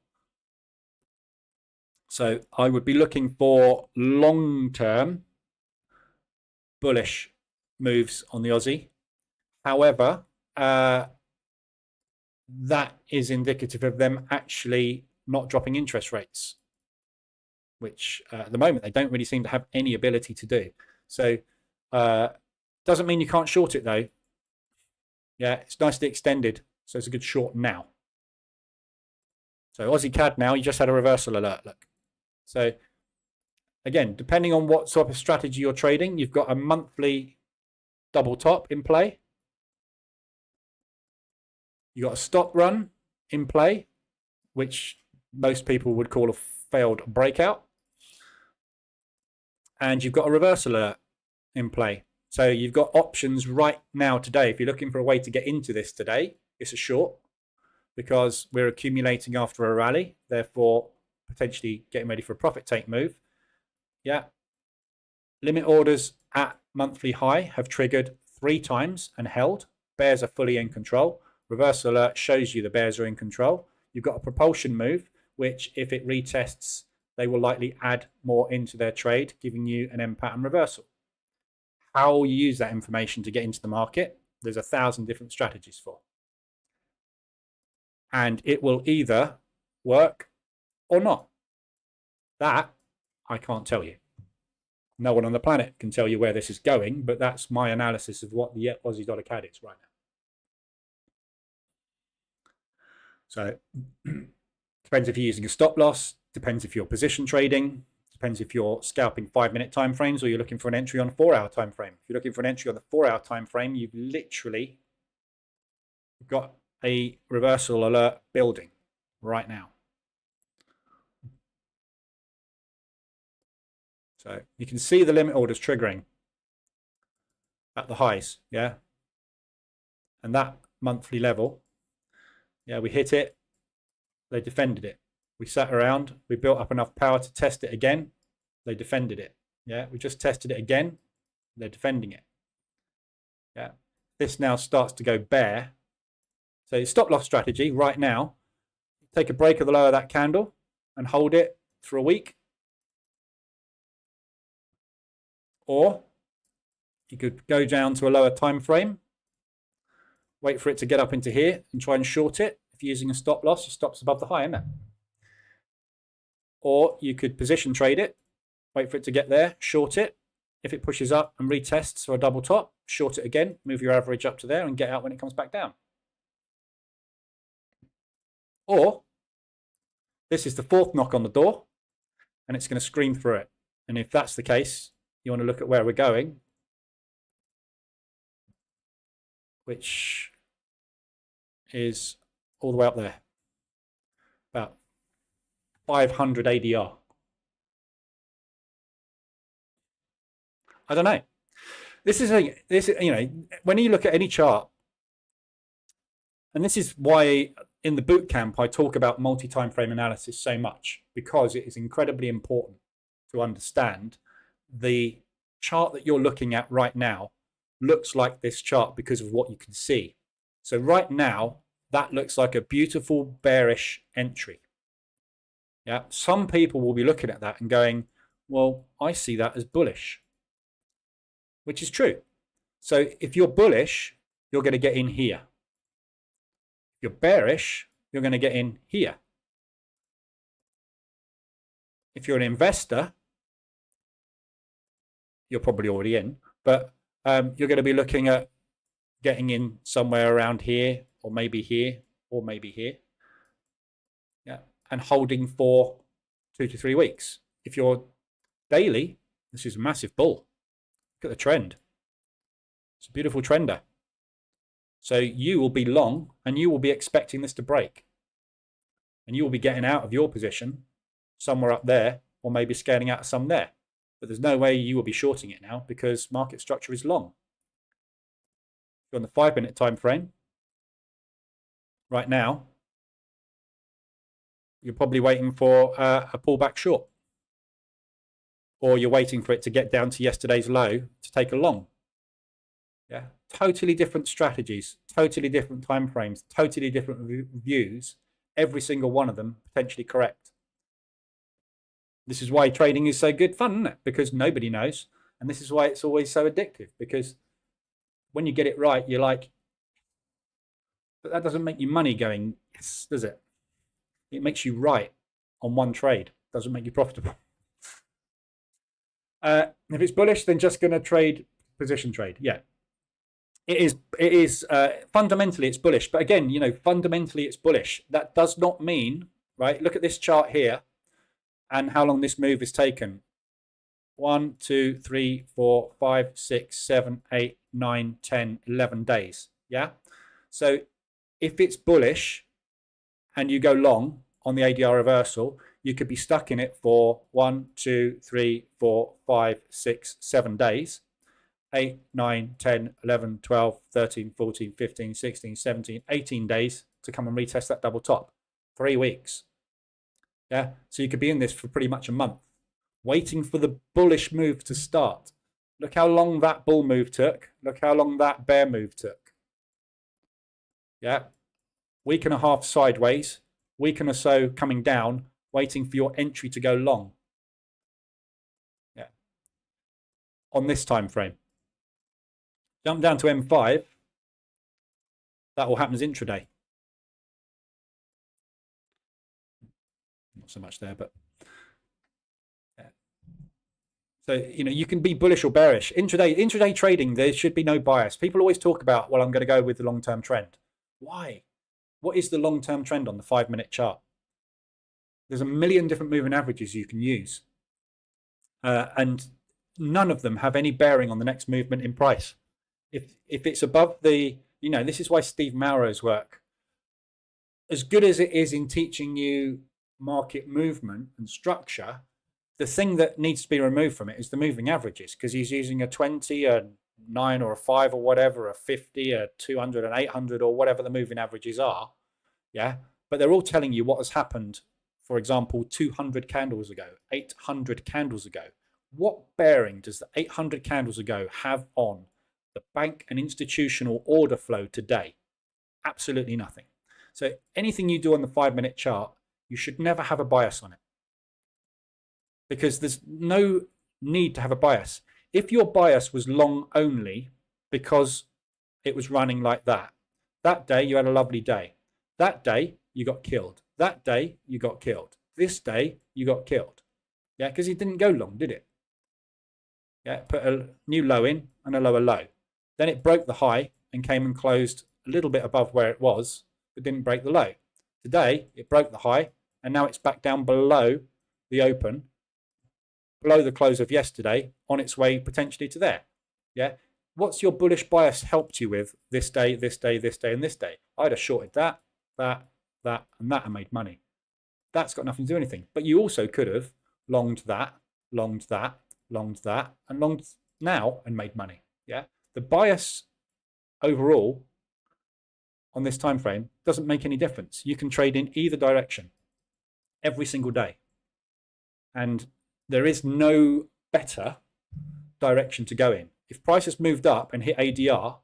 So I would be looking for long-term bullish moves on the Aussie. However, that is indicative of them actually not dropping interest rates, which at the moment they don't really seem to have any ability to do. So doesn't mean you can't short it though. Yeah, it's nicely extended, so it's a good short now. So Aussie CAD now, you just had a reversal alert, look. So again, depending on what sort of strategy you're trading, you've got a monthly double top in play. You've got a stop run in play, which most people would call a failed breakout. And you've got a reversal alert in play. So you've got options right now today. If you're looking for a way to get into this today, it's a short, because we're accumulating after a rally, therefore potentially getting ready for a profit take move. Yeah. Limit orders at monthly high have triggered 3 times and held. Bears are fully in control. Reversal alert shows you the bears are in control. You've got a propulsion move, which if it retests, they will likely add more into their trade, giving you an M pattern reversal. How you use that information to get into the market, there's 1,000 different strategies for. And it will either work or not. That I can't tell you. No one on the planet can tell you where this is going, but that's my analysis of what the Aussie dollar CAD is right now. So depends if you're using a stop loss, depends if you're position trading, depends if you're scalping 5-minute time frames or you're looking for an entry on a 4-hour time frame. If you're looking for an entry on the 4-hour time frame, you've literally got a reversal alert building right now. So you can see the limit orders triggering at the highs, yeah? And that monthly level, yeah, we hit it, they defended it. We sat around, we built up enough power to test it again, they defended it. Yeah, we just tested it again, they're defending it. Yeah, this now starts to go bear. So stop loss strategy right now, take a break of the low of that candle and hold it for a week. Or you could go down to a lower time frame, wait for it to get up into here and try and short it. If you're using a stop loss, your stop's above the high, isn't it? Or you could position trade it, wait for it to get there, short it. If it pushes up and retests for a double top, short it again, move your average up to there and get out when it comes back down. Or this is the fourth knock on the door and it's going to scream through it. And if that's the case, you want to look at where we're going, which is all the way up there, about 500 ADR. I don't know. This is you know, when you look at any chart, and this is why in the bootcamp I talk about multi-time frame analysis so much, because it is incredibly important to understand the chart that you're looking at right now looks like this chart because of what you can see. So right now, that looks like a beautiful bearish entry. Yeah, some people will be looking at that and going, well, I see that as bullish, which is true. So if you're bullish, you're going to get in here. If you're bearish, you're going to get in here. If you're an investor, you're probably already in, but you're going to be looking at getting in somewhere around here, or maybe here, or maybe here. Yeah, and holding for 2 to 3 weeks. If you're daily, this is a massive bull. Look at the trend. It's a beautiful trender. So you will be long and you will be expecting this to break. And you will be getting out of your position somewhere up there, or maybe scaling out of some there. But there's no way you will be shorting it now because market structure is long. If you're on the 5-minute time frame, right now, you're probably waiting for a pullback short. Or you're waiting for it to get down to yesterday's low to take a long. Yeah, totally different strategies, totally different time frames, totally different views. Every single one of them potentially correct. This is why trading is so good fun, isn't it? Because nobody knows. And this is why it's always so addictive, because when you get it right, you're like, but that doesn't make you money going, yes, does it? It makes you right on one trade. It doesn't make you profitable. If it's bullish, then just going to trade position trade. Yeah, it is fundamentally it's bullish. But again, you know, fundamentally it's bullish. That does not mean, right? Look at this chart here and how long this move is taken. 1, 2, 3, 4, 5, 6, 7, 8, 9, 10, 11 days. Yeah. So if it's bullish and you go long on the ADR reversal, you could be stuck in it for 1, 2, 3, 4, 5, 6, 7 days. 8, 9, 10, 11, 12, 13, 14, 15, 16, 17, 18 days to come and retest that double top. 3 weeks. Yeah. So you could be in this for pretty much a month, waiting for the bullish move to start. Look how long that bull move took. Look how long that bear move took. Yeah. Week and a half sideways, week or so coming down, waiting for your entry to go long. Yeah. On this time frame. Jump down to M5. That all happens intraday. Not so much there, but yeah. So, you know, you can be bullish or bearish. Intraday trading, there should be no bias. People always talk about, well, I'm going to go with the long-term trend. Why? What is the long-term trend on the 5-minute chart? There's a million different moving averages you can use. And none of them have any bearing on the next movement in price. If it's above the, you know, this is why Steve Mauro's work, as good as it is in teaching you market movement and structure, the thing that needs to be removed from it is the moving averages, because he's using a 20, a 9 or a 5 or whatever, a 50, a 200, an 800 or whatever the moving averages are. Yeah. But they're all telling you what has happened, for example, 200 candles ago, 800 candles ago. What bearing does the 800 candles ago have on the bank and institutional order flow today? Absolutely nothing. So anything you do on the 5-minute chart, you should never have a bias on it, because there's no need to have a bias. If your bias was long only because it was running like that, that day you had a lovely day. That day you got killed. That day you got killed. This day you got killed. Yeah, because it didn't go long, did it? Yeah, put a new low in and a lower low. Then it broke the high and came and closed a little bit above where it was, but didn't break the low. Today it broke the high and now it's back down below the open, below the close of yesterday, on its way potentially to there. Yeah. What's your bullish bias helped you with this day, this day, this day, and this day? I'd have shorted that, and that, and made money. That's got nothing to do with anything. But you also could have longed that, longed that, longed that, and longed now and made money. Yeah. The bias overall on this time frame doesn't make any difference. You can trade in either direction every single day. And there is no better direction to go in. If price has moved up and hit ADR,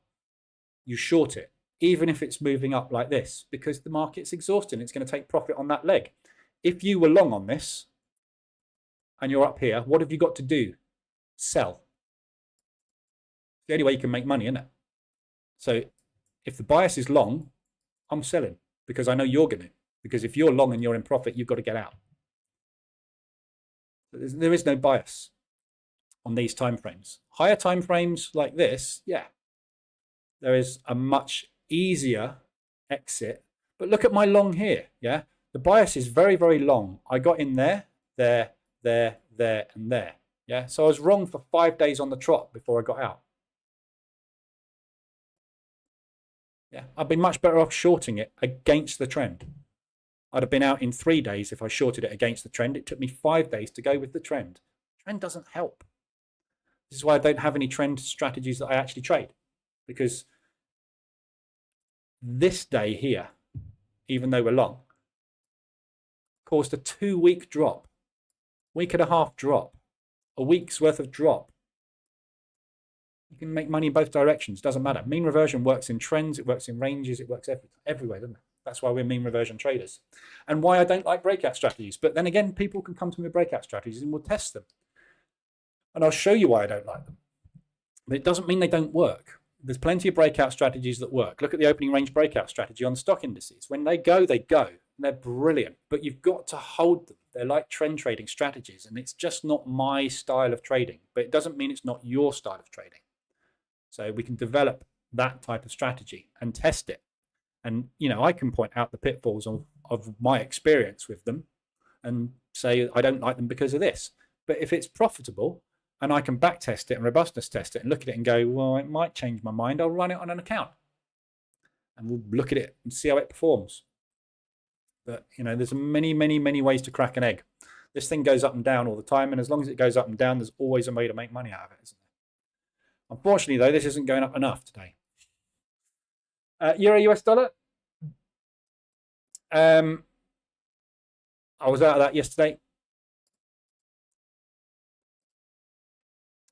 you short it, even if it's moving up like this, because the market's exhausting. It's going to take profit on that leg. If you were long on this and you're up here, what have you got to do? Sell. The only way you can make money, isn't it? So if the bias is long, I'm selling because I know you're going to. Because if you're long and you're in profit, you've got to get out. There is no bias on these time frames. Higher time frames like this, yeah, there is a much easier exit. But look at my long here, yeah? The bias is very, very long. I got in there, there, there, there, and there, yeah? So I was wrong for 5 days on the trot before I got out. Yeah, I'd be much better off shorting it against the trend. I'd have been out in 3 days if I shorted it against the trend. It took me 5 days to go with the trend. Trend doesn't help. This is why I don't have any trend strategies that I actually trade, because this day here, even though we're long, caused a 2-week drop, week and a half drop, a week's worth of drop. You can make money in both directions. Doesn't matter. Mean reversion works in trends. It works in ranges. It works everywhere, doesn't it? That's why we're mean reversion traders, and why I don't like breakout strategies. But then again, people can come to me with breakout strategies and we'll test them. And I'll show you why I don't like them. But it doesn't mean they don't work. There's plenty of breakout strategies that work. Look at the opening range breakout strategy on stock indices. When they go, they go. And they're brilliant. But you've got to hold them. They're like trend trading strategies. And it's just not my style of trading. But it doesn't mean it's not your style of trading. So we can develop that type of strategy and test it. And, you know, I can point out the pitfalls of my experience with them and say I don't like them because of this. But if it's profitable and I can back test it and robustness test it and look at it and go, well, it might change my mind, I'll run it on an account. And we'll look at it and see how it performs. But, you know, there's many, many, many ways to crack an egg. This thing goes up and down all the time. And as long as it goes up and down, there's always a way to make money out of it, isn't there? Unfortunately, though, this isn't going up enough today. Euro US dollar. I was out of that yesterday.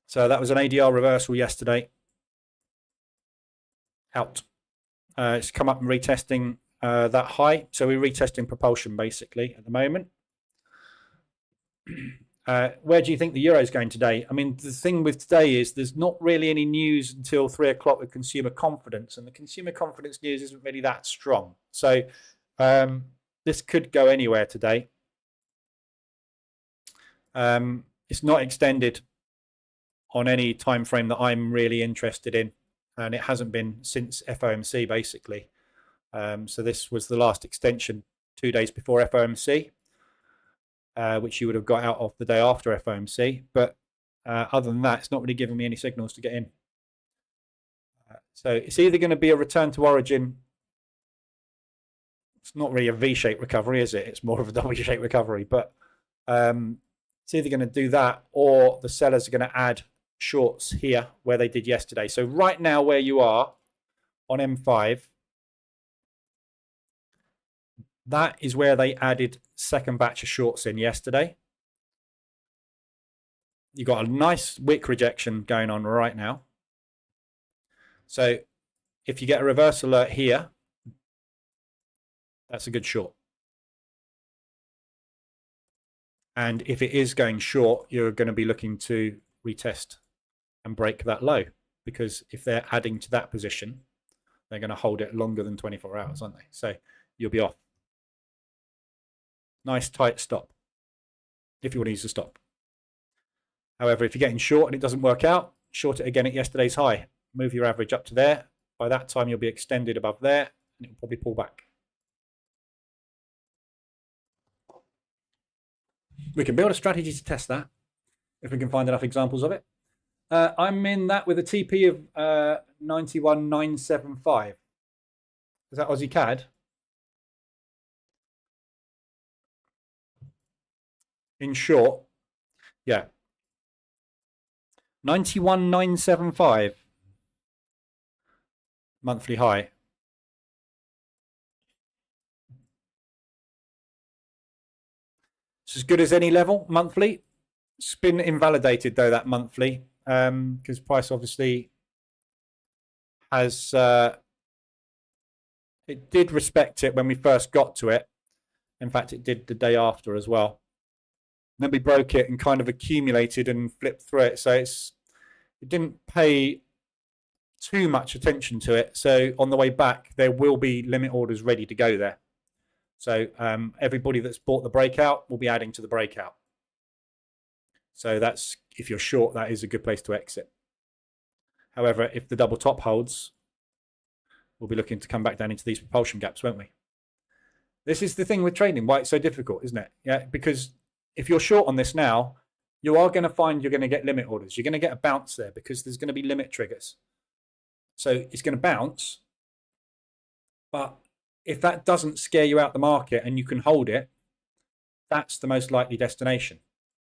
So that was an ADR reversal yesterday. Out. It's come up and retesting that high. So we're retesting propulsion basically at the moment. Where do you think the euro is going today? I mean, the thing with today is there's not really any news until 3 o'clock with consumer confidence, and the consumer confidence news isn't really that strong. So this could go anywhere today. It's not extended on any time frame that I'm really interested in, and it hasn't been since FOMC basically. So this was the last extension 2 days before FOMC. Which you would have got out of the day after FOMC. But other than that, it's not really giving me any signals to get in. So it's either going to be a return to origin. It's not really a V-shaped recovery, is it? It's more of a W-shaped recovery. But it's either going to do that or the sellers are going to add shorts here where they did yesterday. So right now where you are on M5, that is where they added second batch of shorts in yesterday. You've got a nice wick rejection going on right now. So if you get a reverse alert here, that's a good short. And if it is going short, you're going to be looking to retest and break that low, because if they're adding to that position, they're going to hold it longer than 24 hours, aren't they? So you'll be off. Nice tight stop if you want to use the stop. However, if you're getting short and it doesn't work out, short it again at yesterday's high. Move your average up to there. By that time, you'll be extended above there, and it will probably pull back. We can build a strategy to test that if we can find enough examples of it. I'm in that with a TP of 91,975. Is that Aussie CAD? In short, yeah. 91,975 monthly high. It's as good as any level monthly. It's been invalidated though, that monthly, because price obviously has it did respect it when we first got to it. In fact, it did the day after as well. Then we broke it and kind of accumulated and flipped through it. So it didn't pay too much attention to it. So on the way back, there will be limit orders ready to go there. So everybody that's bought the breakout will be adding to the breakout. So that's, if you're short, that is a good place to exit. However, if the double top holds, we'll be looking to come back down into these propulsion gaps, won't we? This is the thing with trading, why it's so difficult, isn't it? Yeah, because if you're short on this now, you are going to find you're going to get limit orders. You're going to get a bounce there because there's going to be limit triggers. So it's going to bounce. But if that doesn't scare you out the market and you can hold it, that's the most likely destination.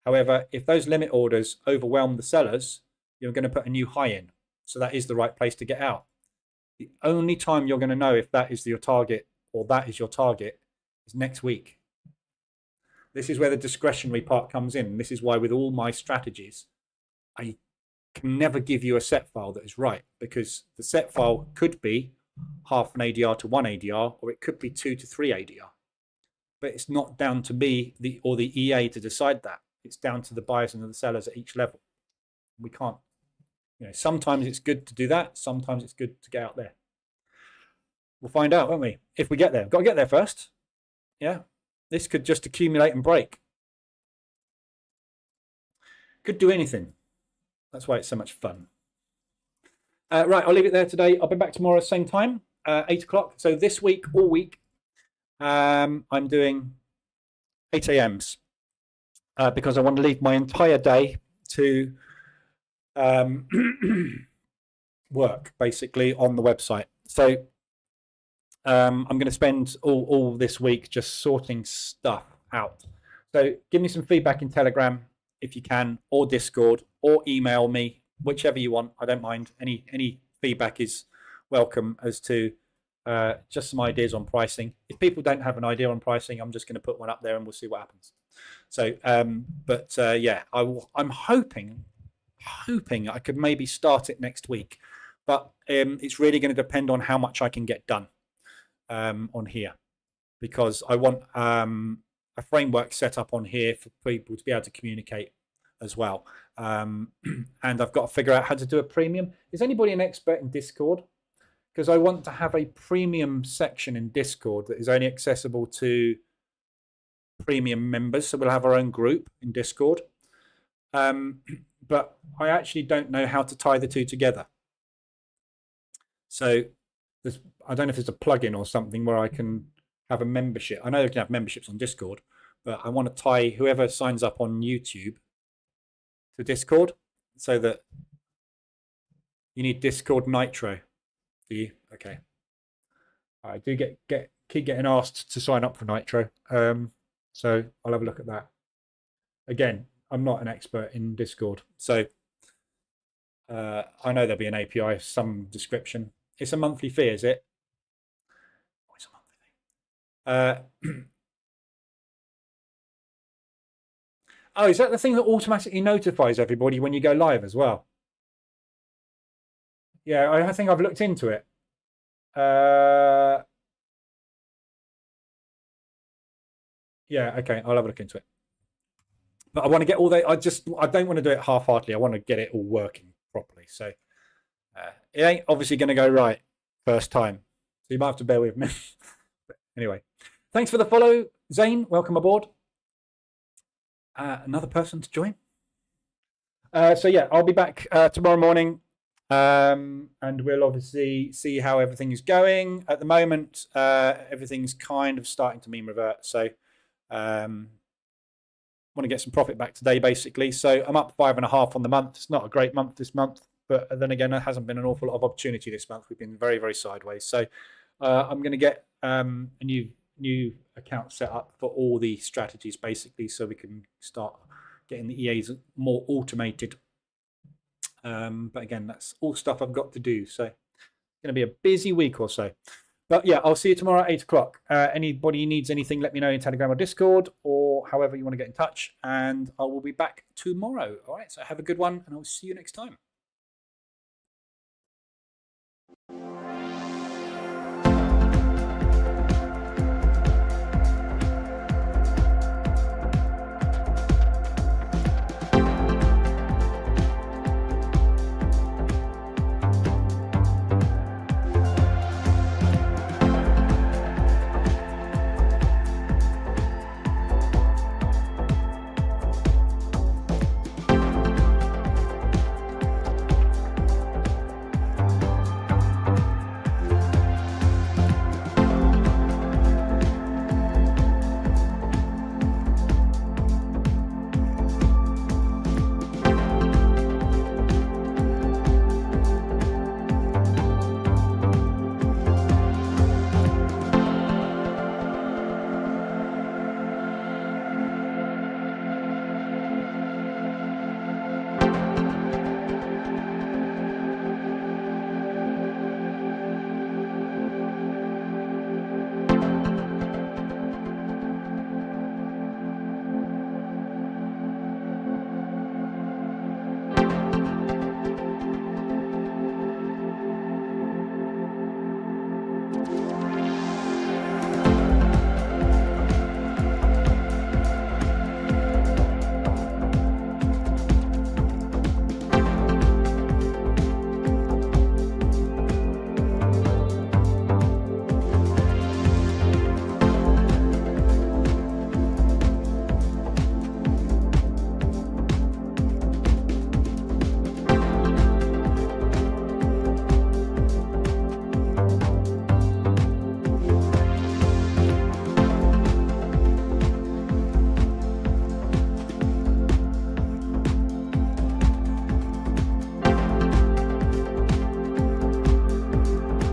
However, if those limit orders overwhelm the sellers, you're going to put a new high in. So that is the right place to get out. The only time you're going to know if that is your target or that is your target is next week. This is where the discretionary part comes in. This is why with all my strategies, I can never give you a set file that is right, because the set file could be half an ADR to 1 ADR, or it could be 2 to 3 ADR. But it's not down to me or the EA to decide that. It's down to the buyers and the sellers at each level. We can't, sometimes it's good to do that. Sometimes it's good to get out there. We'll find out, won't we? If we get there. We've got to get there first. Yeah. This could just accumulate and break. Could do anything. That's why it's so much fun. Right, I'll leave it there today. I'll be back tomorrow at the same time, 8 o'clock. So this week, all week, I'm doing 8 a.m.s because I want to leave my entire day to work, basically, on the website. So I'm going to spend all this week just sorting stuff out. So give me some feedback in Telegram if you can, or Discord, or email me, whichever you want. I don't mind. Any feedback is welcome as to just some ideas on pricing. If people don't have an idea on pricing, I'm just going to put one up there and we'll see what happens. So, yeah, I'm hoping I could maybe start it next week, but it's really going to depend on how much I can get done on here, because I want a framework set up on here for people to be able to communicate as well. And I've got to figure out how to do a premium. Is anybody an expert in Discord? Because I want to have a premium section in Discord that is only accessible to premium members. So we'll have our own group in Discord. But I actually don't know how to tie the two together. So I don't know if there's a plugin or something where I can have a membership. I know you can have memberships on Discord, but I want to tie whoever signs up on YouTube to Discord, so that you need Discord Nitro. Do you? Okay. I do keep getting asked to sign up for Nitro. So I'll have a look at that. Again, I'm not an expert in Discord, so I know there'll be an API of some description. It's a monthly fee, is it? Oh, it's a monthly fee. Oh, is that the thing that automatically notifies everybody when you go live as well? Yeah, I think I've looked into it. Yeah, okay, I'll have a look into it. But I want to get all that. I don't want to do it half-heartedly. I want to get it all working properly. So it ain't obviously going to go right first time. So you might have to bear with me. Anyway, thanks for the follow, Zane. Welcome aboard. Another person to join. So yeah, I'll be back tomorrow morning, and we'll obviously see how everything is going. At the moment, everything's kind of starting to mean revert. So want to get some profit back today, basically. So I'm up 5.5 on the month. It's not a great month this month, but then again, there hasn't been an awful lot of opportunity this month. We've been very, very sideways. So I'm going to get a new account set up for all the strategies, basically, so we can start getting the EAs more automated. But again, that's all stuff I've got to do. So it's going to be a busy week or so. But yeah, I'll see you tomorrow at 8 o'clock. Anybody needs anything, let me know in Telegram or Discord, or however you want to get in touch. And I will be back tomorrow. All right, so have a good one, and I'll see you next time.